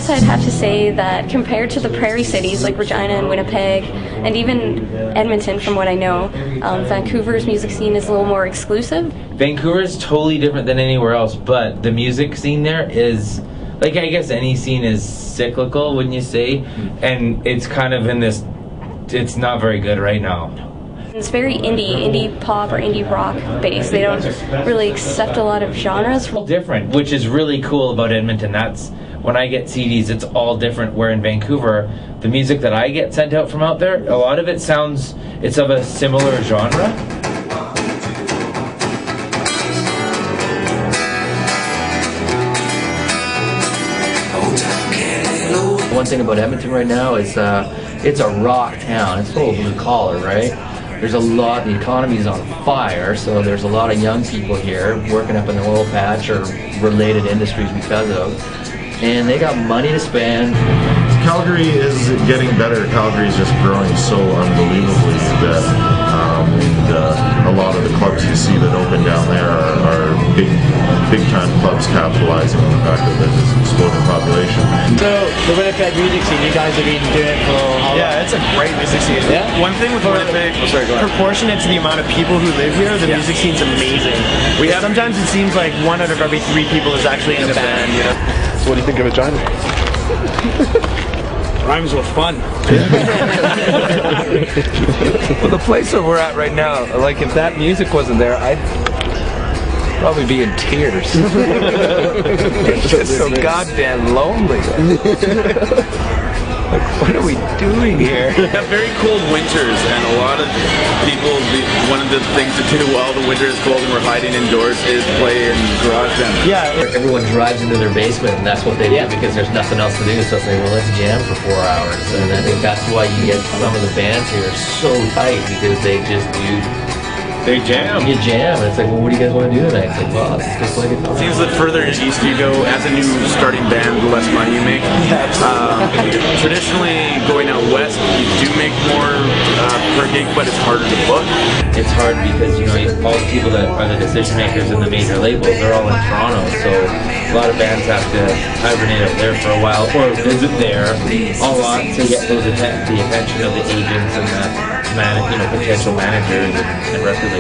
I'd have to say that compared to the prairie cities like Regina and Winnipeg, and even Edmonton from what I know, Vancouver's music scene is a little more exclusive. Vancouver is totally different than anywhere else, but the music scene there is, like, I guess any scene is cyclical, wouldn't you say? And it's kind of in this, it's not very good right now. It's very indie pop or indie rock based. They don't really accept a lot of genres. Different, which is really cool about Edmonton. That's when I get CDs, it's all different. Where in Vancouver, the music that I get sent out from out there, a lot of it sounds, it's of a similar genre. One thing about Edmonton right now is it's a rock town. It's full of blue collar, right? There's a lot, the economy's on fire, so there's a lot of young people here working up in the oil patch or related industries because of, and they got money to spend. Calgary is getting better. Calgary is just growing so unbelievably that a lot of the clubs you see that open down there are big time clubs capitalizing on the fact that there's this exploding population. So the Winnipeg music scene, you guys have been doing it for how long? Yeah, it's a great music scene. Yeah? One thing with Winnipeg, proportionate to the amount of people who live here, the music scene's amazing. Sometimes it seems like 1 out of every 3 people is actually in a band, you know? So what do you think of Regina? Rhymes with fun. Well, the place that we're at right now, like if that music wasn't there, I'd probably be in tears. It's just so goddamn lonely. Like, what are we doing here? We have very cold winters, and a lot of people, one of the things to do while the winter is cold and we're hiding indoors is play in garage band. Yeah, everyone drives into their basement, and that's what they do because there's nothing else to do. So they say, well, let's jam for 4 hours, and I think that's why you get some of the bands here so tight because they just do. They jam. You jam, and it's like, well, what do you guys want to do tonight? It's like, well, let's just play guitar. It seems that further east you go, as a new starting band, the less money you make. Traditionally, going out west, you do make more per gig, but it's harder to book. It's hard because, you know, all the people that are the decision makers in the major labels, they're all in Toronto, so a lot of bands have to hibernate up there for a while or visit there a lot to get the attention of the agents and the potential managers and record labels.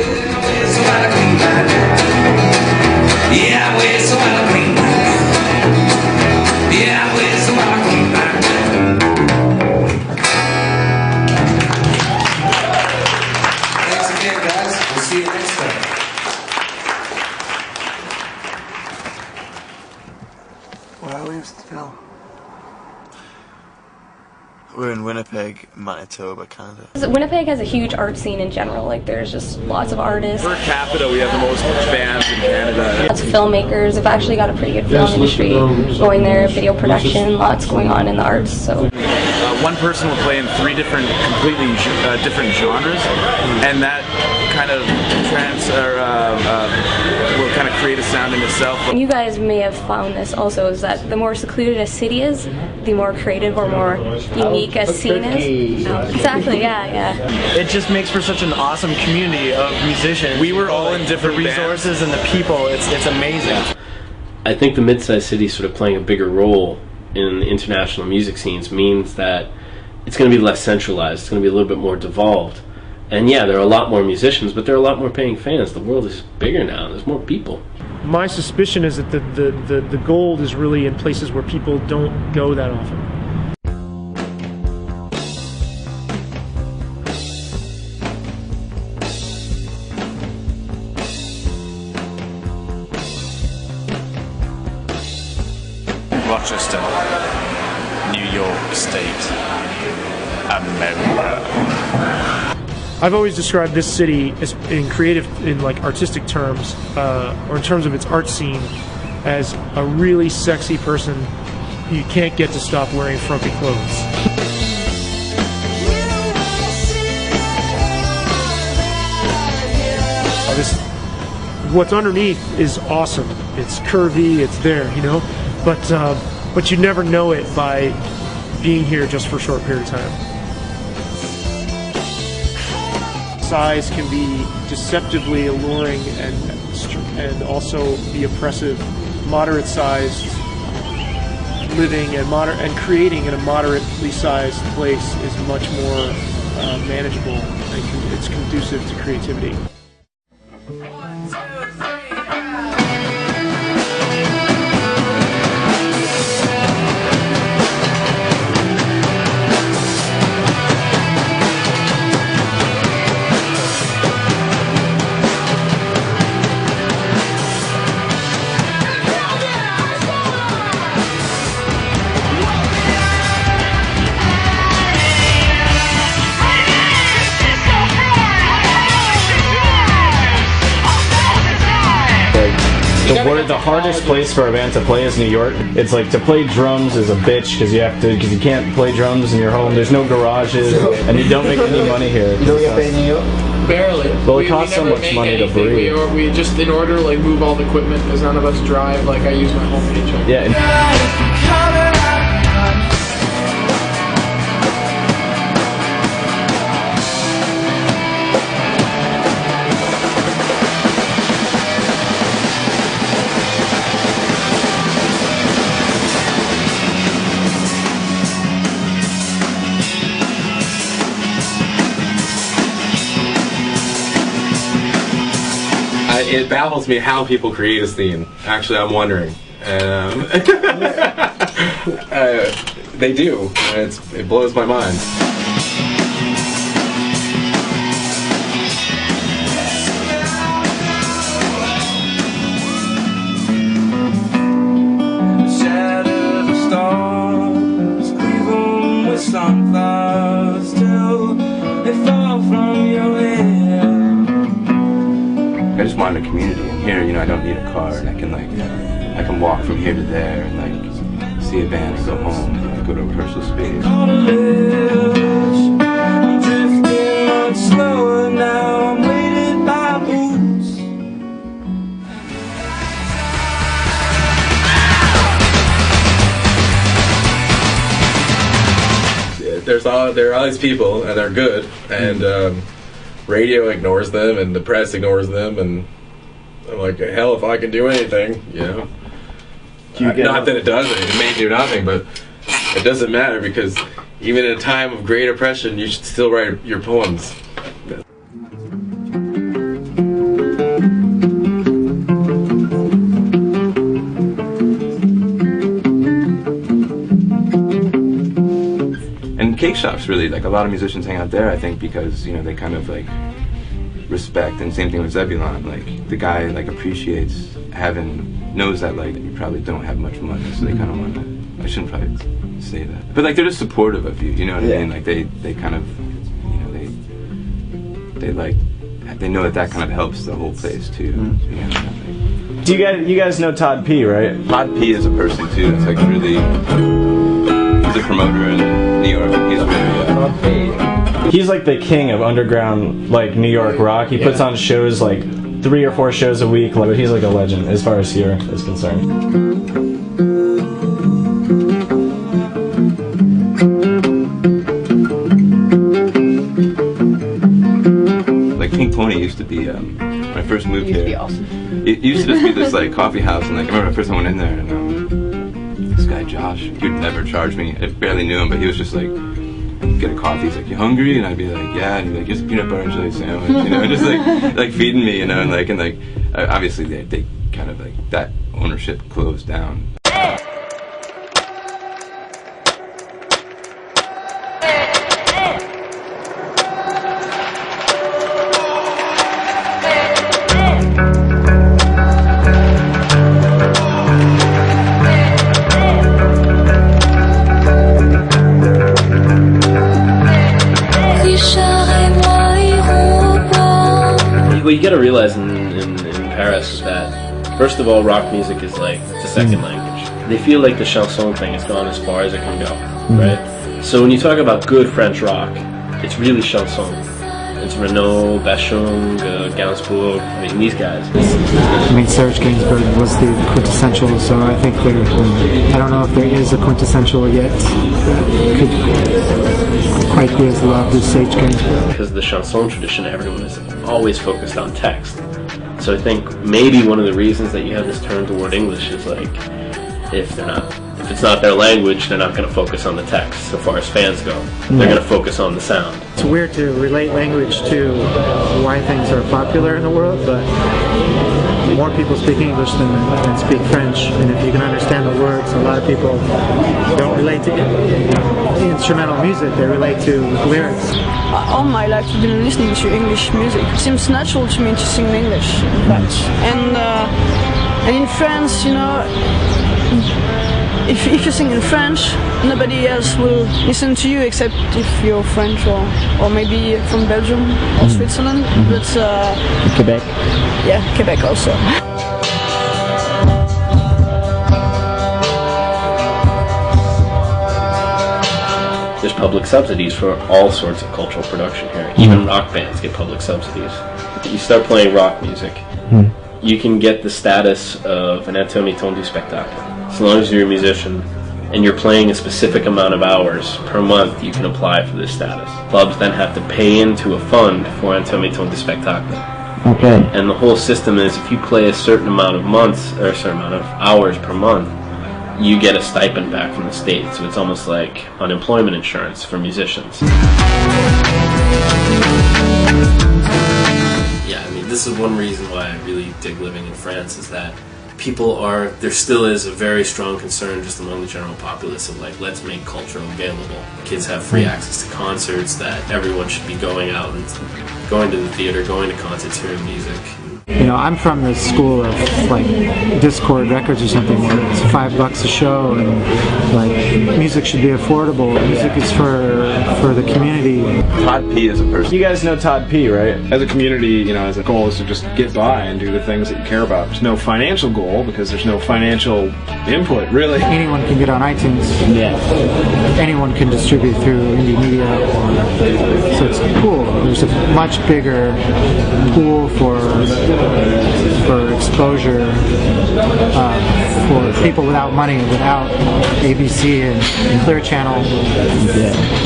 Yeah, we're so out of green. Yeah, we're so out of green. Thanks again, guys. We'll see you next time. Where are we still? We're in Winnipeg, Manitoba, Canada. Winnipeg has a huge art scene in general. Like, there's just lots of artists. Per capita, we have the most bands in Canada. Lots of filmmakers. We've actually got a pretty good film industry going there, video production, lots going on in the arts. So one person will play in 3 different, completely different genres, and that kind of will kind of create a sound in itself. And you guys may have found this also, is that the more secluded a city is, the more creative or more unique a scene is. Exactly, yeah. It just makes for such an awesome community of musicians. We were all in different resources and the people. It's amazing. I think the mid-sized cities sort of playing a bigger role in international music scenes means that it's going to be less centralized. It's going to be a little bit more devolved. And yeah, there are a lot more musicians, but there are a lot more paying fans. The world is bigger now. There's more people. My suspicion is that the gold is really in places where people don't go that often. just a New York State, America. I've always described this city as in like artistic terms, or in terms of its art scene, as a really sexy person you can't get to stop wearing frumpy clothes. What's underneath is awesome. It's curvy, it's there, you know, but you never know it by being here just for a short period of time. Size can be deceptively alluring and also be oppressive. Moderate-sized living and creating in a moderately sized place is much more manageable, and it's conducive to creativity. The hardest place for a band to play is New York. It's like to play drums is a bitch because you can't play drums in your home. There's no garages, and you don't make any money here. You don't get paid in New York? Barely. Well, it costs so much money to breathe. We just, in order to like move all the equipment, because none of us drive, like I use my home paycheck. Yeah. It baffles me how people create a scene. Actually, I'm wondering. They do. It blows my mind. Sunflowers till they fall from your head. I just want a community, and here, you know, I don't need a car, and I can walk from here to there, and like see a band and go home, and like, go to a rehearsal space. I'm drifting much slower now. I'm weighted by boots. There are all these people, and they're good, and radio ignores them, and the press ignores them, and I'm like, hell, if I can do anything, you know. Not that it doesn't, it may do nothing, but it doesn't matter, because even in a time of great oppression, you should still write your poems. And cake shops, really, like a lot of musicians hang out there, I think, because, you know, they kind of like respect, and same thing with Zebulon, like the guy like appreciates knows that like you probably don't have much money, so they kind of want to, I shouldn't probably say that, but like they're just supportive of you, you know what I mean, like they kind of, you know, they know that kind of helps the whole place too. You know, Do you guys know Todd P, right? Todd P is a person too, it's like really, he's a promoter in New York, he's really He's like the king of underground, like New York rock. He puts on shows like 3 or 4 shows a week, but he's like a legend as far as here is concerned. Like Pink Pony used to be, when I first moved here, it used to just be this like coffee house, and like I remember the first time I went in there, and this guy Josh, he would never charge me. I barely knew him, but he was just like, get a coffee, he's like, you hungry? And I'd be like, yeah, and he'd be like, just a peanut butter and jelly sandwich, you know, just like feeding me, you know, and like obviously they kind of like, that ownership closed down. you got to realize in Paris is that, first of all, rock music is like the second language. They feel like the chanson thing has gone as far as it can go, right? So when you talk about good French rock, it's really chanson. It's Renaud, Bachung, Gainsbourg, I mean, these guys. I mean, Serge Gainsbourg was the quintessential, so I think I don't know if there is a quintessential yet that could quite be as loved as Serge Gainsbourg. Because the chanson tradition, everyone is always focused on text. So I think maybe one of the reasons that you have this turn toward English is like, if it's not their language, they're not going to focus on the text so far as fans go. They're going to focus on the sound. It's weird to relate language to why things are popular in the world, but more people speak English than speak French, and if you can understand the words, a lot of people don't relate to instrumental music, they relate to lyrics. All my life I've been listening to English music. It seems natural to me to sing in English, in fact. And in France, you know, if you sing in French, nobody else will listen to you except if you're French or maybe from Belgium or Switzerland. But Quebec. Yeah, Quebec also. There's public subsidies for all sorts of cultural production here. Even rock bands get public subsidies. You start playing rock music, you can get the status of an automaton du spectacle. As long as you're a musician and you're playing a specific amount of hours per month, you can apply for this status. Clubs then have to pay into a fund for automaton du spectacle. Okay. And the whole system is if you play a certain amount of months or a certain amount of hours per month, you get a stipend back from the state. So it's almost like unemployment insurance for musicians. Yeah, I mean, this is one reason why I really dig living in France, is that there still is a very strong concern just among the general populace of like, let's make culture available. Kids have free access to concerts, that everyone should be going out and going to the theater, going to concerts, hearing music. You know, I'm from the school of like Discord Records or something where it's $5 a show and like music should be affordable. Music is for the community. Todd P is a person. You guys know Todd P, right? As a community, you know, as a goal is to just get by and do the things that you care about. There's no financial goal because there's no financial input, really. Anyone can get on iTunes. Yeah. Anyone can distribute through indie media. So it's cool. There's a much bigger pool for exposure for people without money, without ABC and Clear Channel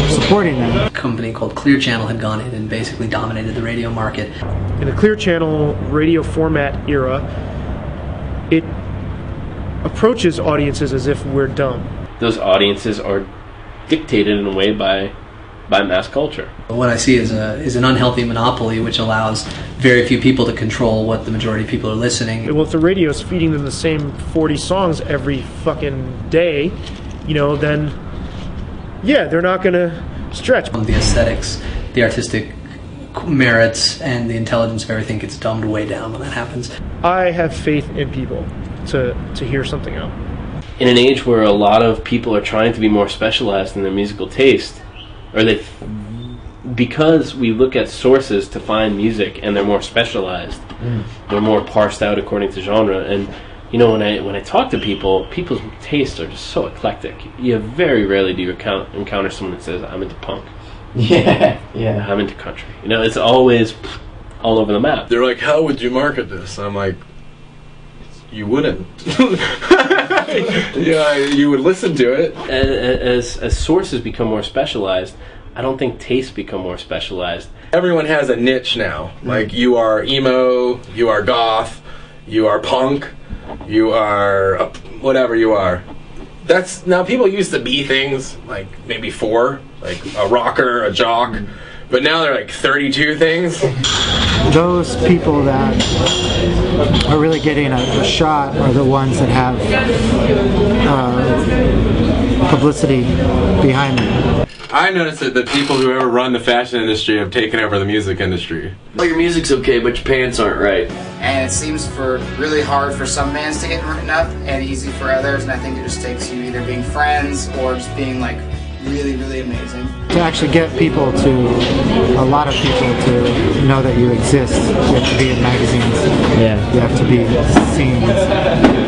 supporting them. A company called Clear Channel had gone in and basically dominated the radio market. In the Clear Channel radio format era, it approaches audiences as if we're dumb. Those audiences are dictated in a way by mass culture. What I see is an unhealthy monopoly which allows very few people to control what the majority of people are listening. Well, if the radio's feeding them the same 40 songs every fucking day, you know, then yeah, they're not gonna stretch. The aesthetics, the artistic merits, and the intelligence of everything gets dumbed way down when that happens. I have faith in people to hear something out. In an age where a lot of people are trying to be more specialized in their musical taste, because we look at sources to find music and they're more specialized, they're more parsed out according to genre. And you know, when I talk to people, people's tastes are just so eclectic. You very rarely do you encounter someone that says, I'm into punk. Yeah. I'm into country. You know, it's always all over the map. They're like, how would you market this? I'm like, you wouldn't. Yeah, you would listen to it. As sources become more specialized, I don't think tastes become more specialized. Everyone has a niche now. Like, you are emo, you are goth, you are punk, you are whatever you are. That's now, people used to be things like maybe 4, like a rocker, a jock, but now they're like 32 things. Those people that are really getting a shot are the ones that have publicity behind them. I noticed that the people who ever run the fashion industry have taken over the music industry. Well, your music's okay, but your pants aren't right. And it seems really hard for some bands to get written up and easy for others, and I think it just takes you either being friends or just being like really, really amazing. To actually get people to, a lot of people to know that you exist, you have to be in magazines. Yeah. You have to be seen,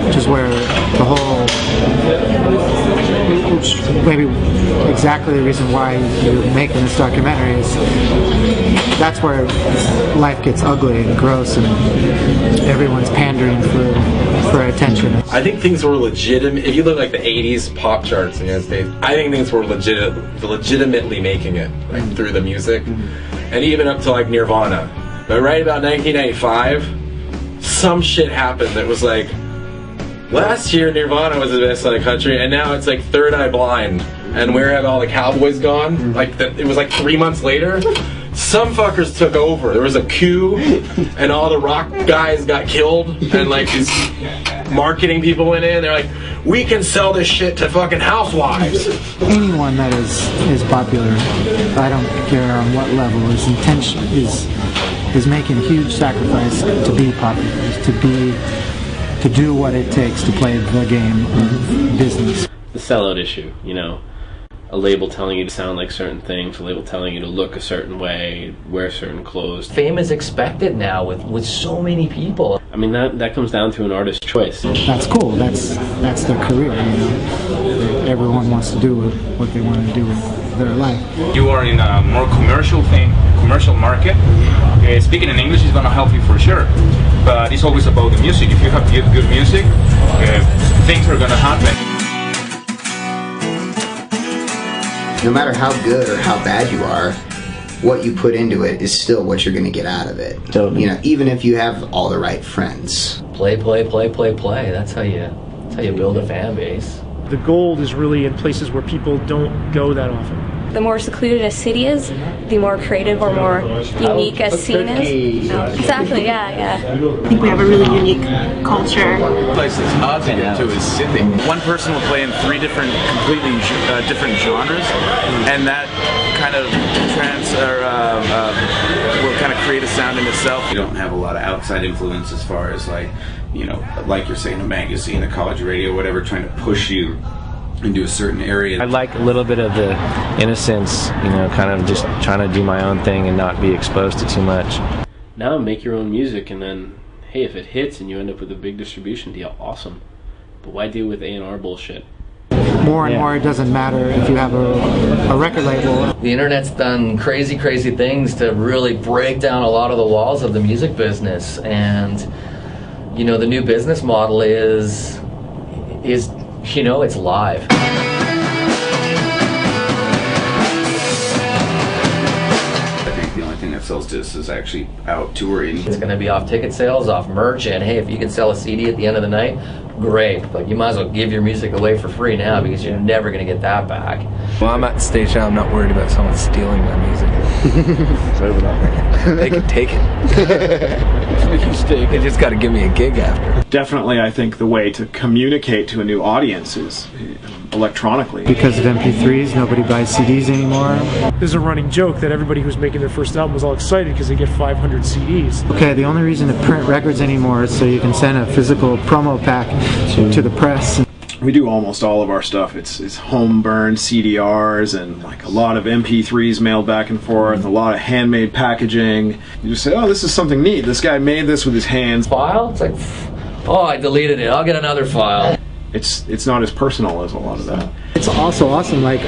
which is where the whole, maybe exactly the reason why you're making this documentary is that's where life gets ugly and gross and everyone's pandering for attention. I think things were legitimate. If you look like the 80s pop charts in the United States, I think things were legitimately making it, like, through the music. And even up to like Nirvana. But right about 1995, some shit happened that was like, last year Nirvana was the best in the country, and now it's like Third Eye Blind. And where have all the cowboys gone? Like, it was like 3 months later. Some fuckers took over. There was a coup, and all the rock guys got killed, and like these marketing people went in. They're like, we can sell this shit to fucking housewives. Anyone that is popular, I don't care on what level, his intention is making a huge sacrifice to be popular, to do what it takes to play the game of business. The sellout issue, you know. A label telling you to sound like certain things, a label telling you to look a certain way, wear certain clothes. Fame is expected now with so many people. I mean, that comes down to an artist's choice. That's cool. That's their career, you know. Everyone wants to do what they want to do with their life. You are in a more commercial market. Speaking in English is going to help you for sure. But it's always about the music. If you have good music, things are going to happen. No matter how good or how bad you are, what you put into it is still what you're going to get out of it. Totally. You know, even if you have all the right friends. Play. That's how you build a fan base. The gold is really in places where people don't go that often. The more secluded a city is, the more creative or more unique a scene is. Exactly, yeah. I think we have a really unique culture. The place that's hard to get to is Sydney. One person will play in 3 completely different genres, and that kind of will kind of create a sound in itself. You don't have a lot of outside influence as far as, like, you know, like you're saying, a magazine, a college radio, whatever, trying to push you into a certain area. I like a little bit of the innocence, you know, kind of just trying to do my own thing and not be exposed to too much. Now make your own music, and then, hey, if it hits and you end up with a big distribution deal, awesome. But why deal with A&R bullshit? More and more, it doesn't matter if you have a record label. The internet's done crazy things to really break down a lot of the walls of the music business, and you know, the new business model is you know, it's live. I think the only thing that sells discs is actually out touring. It's going to be off ticket sales, off merch, and hey, if you can sell a CD at the end of the night, great. But you might as well give your music away for free now, because you're never going to get that back. Well, I'm at the stage now, I'm not worried about someone stealing my music. They can take it. They just got to give me a gig after. Definitely, I think the way to communicate to a new audience is electronically. Because of MP3s, nobody buys CDs anymore. There's a running joke that everybody who's making their first album was all excited because they get 500 CDs. Okay, the only reason to print records anymore is so you can send a physical promo pack to the press. We do almost all of our stuff. It's home burned CDRs and like a lot of MP3s mailed back and forth, a lot of handmade packaging. You just say, oh, this is something neat. This guy made this with his hands. File? It's like, oh, I deleted it. I'll get another file. It's not as personal as a lot of that. It's also awesome. Like,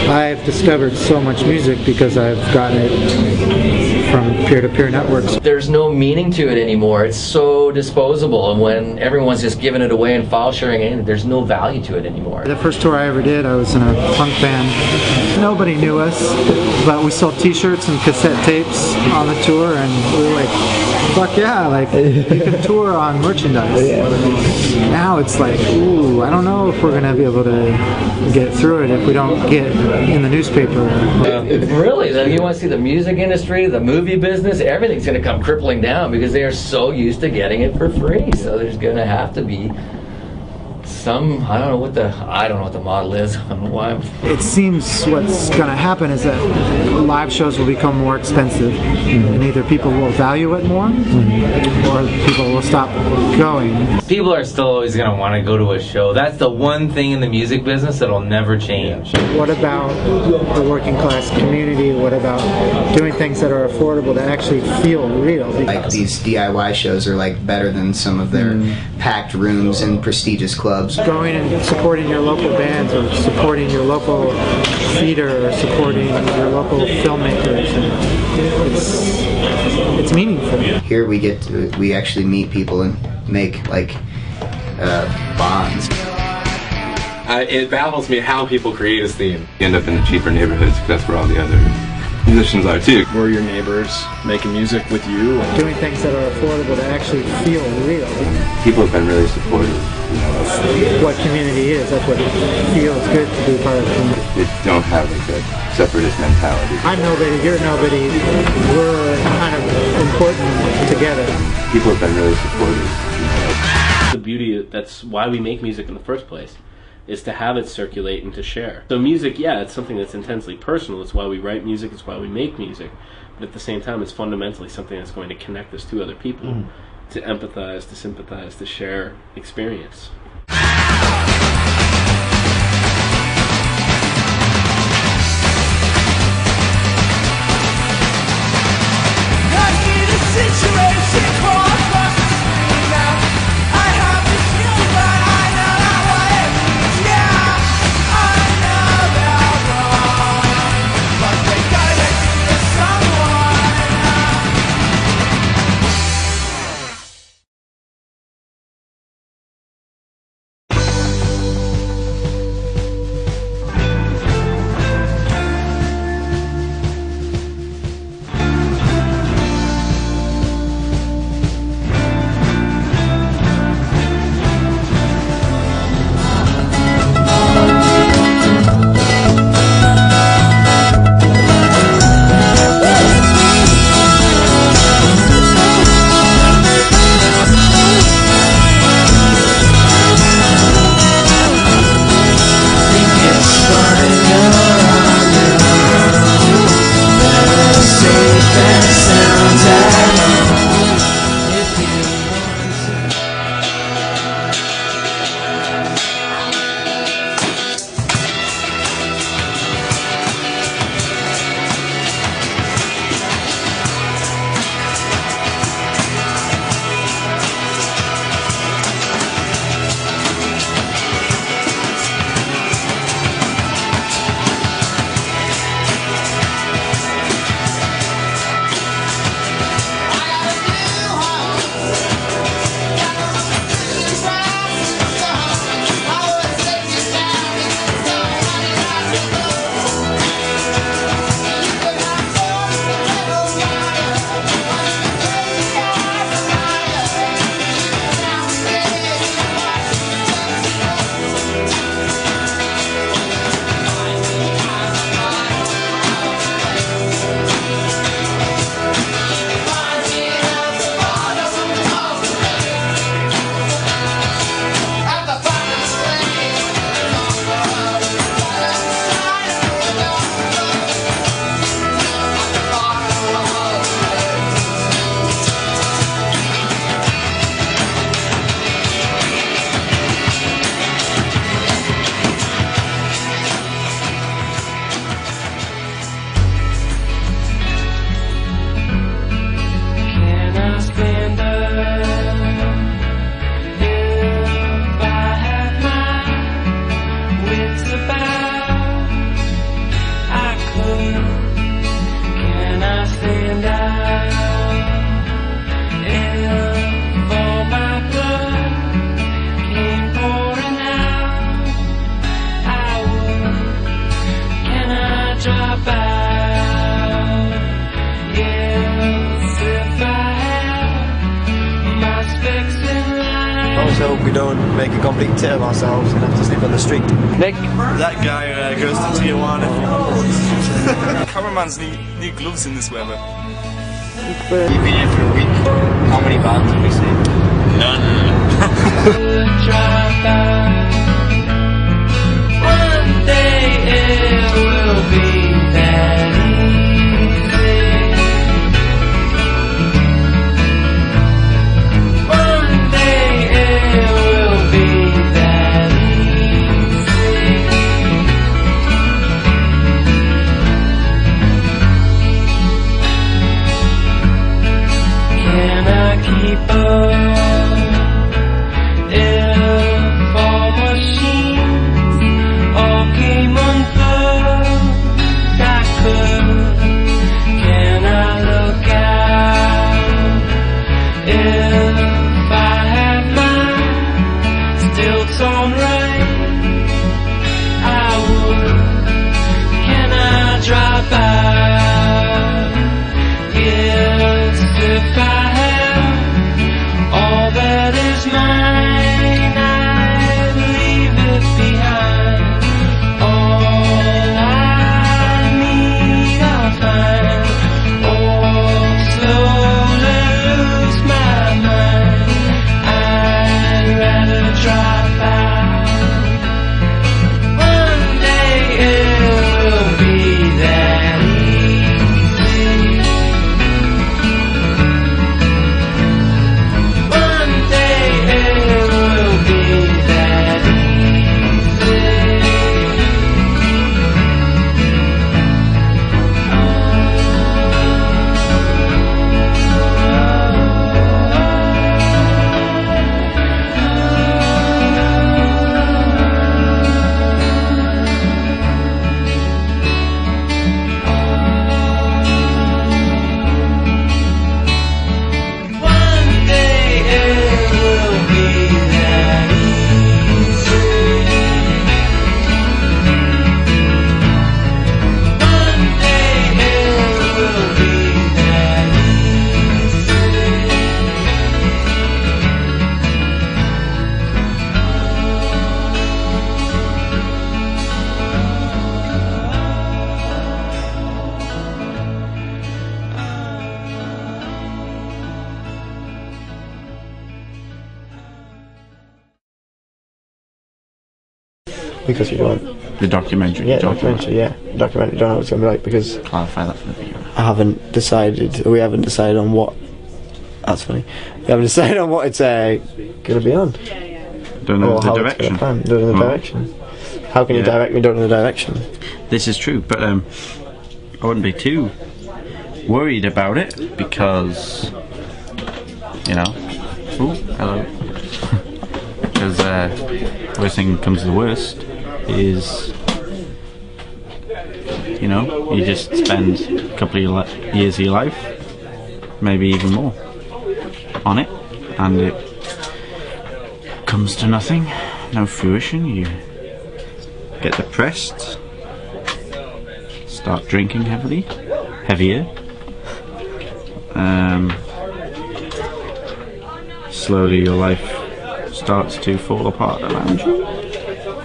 I've discovered so much music because I've gotten it from peer-to-peer networks. There's no meaning to it anymore. It's so disposable, and when everyone's just giving it away and file sharing, there's no value to it anymore. The first tour I ever did, I was in a punk band. Nobody knew us, but we sold t-shirts and cassette tapes on the tour, and we were like, fuck yeah, like, you can tour on merchandise. Now it's like, ooh, I don't know if we're gonna be able to get through it if we don't get in the newspaper. Really? Then you want to see the music industry, the movie business, everything's going to come crippling down because they are so used to getting it for free. So there's going to have to be I don't know what the model is. I don't know why. It seems what's going to happen is that live shows will become more expensive, and either people will value it more, or people will stop going. People are still always going to want to go to a show. That's the one thing in the music business that'll never change. What about the working class community? What about doing things that are affordable that actually feel real? Like these DIY shows are like better than some of their packed rooms in prestigious clubs. Going and supporting your local bands, or supporting your local theater, or supporting your local filmmakers. It's meaningful. Here we actually meet people and make like bonds. It baffles me how people create a scene. You end up in the cheaper neighborhoods because that's where all the other musicians are too. Where your neighbors making music with you. And doing things that are affordable that actually feel real. People have been really supportive. What community is, that's what it feels good to be part of. They don't have like a separatist mentality. I'm nobody, you're nobody, we're kind of important together. People have been really supportive. The beauty, that's why we make music in the first place, is to have it circulate and to share. So music, yeah, it's something that's intensely personal. It's why we write music, it's why we make music. But at the same time, it's fundamentally something that's going to connect us to other people, to empathize, to sympathize, to share experience. So we don't make a complete tit of ourselves and have to sleep on the street. Nick? That guy goes to Tijuana. Cameraman's need gloves in this weather. Even after a week, how many bands have we seen? none. One day it will be that easy. One day it will be that easy. Can I keep up? If all machines all came unplugged, I could. Can I look out? If I had my stilts on right, I would. Can I drop out? Yes, if I have all that is mine, I'd leave it behind. All I need I'll find. Oh, slowly lose my mind. I'd rather drop out. One day it will be that easy. One day it will be that easy. One day it will be that easy. One day it will be that Because you don't. The documentary. Yeah, documentary. Yeah, documentary. Don't know what it's going to be like because clarify that for the viewer. I haven't decided. We haven't decided on what. That's funny. We haven't decided on what it's going to be on. Don't know Or the how it's direction. gonna plan. Don't know the Well, direction. How can you yeah. direct me? Don't know the direction. This is true, but I wouldn't be too worried about it because, you know. Ooh, hello. Because worst thing comes to the worst is, you know, you just spend a couple of years of your life, maybe even more, on it, and it comes to nothing, no fruition. You get depressed, start drinking heavier. Slowly your life starts to fall apart around you.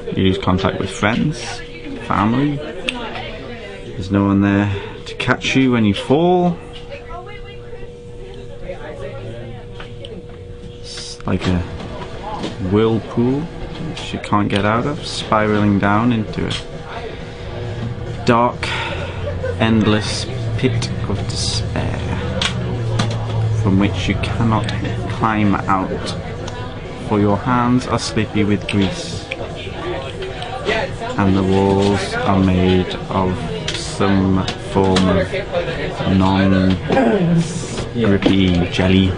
You lose contact with friends, family. There's no one there to catch you when you fall. It's like a whirlpool which you can't get out of, spiraling down into a dark, endless pit of despair from which you cannot climb out, for your hands are slippery with grease and the walls are made of some form of non-grippy jelly.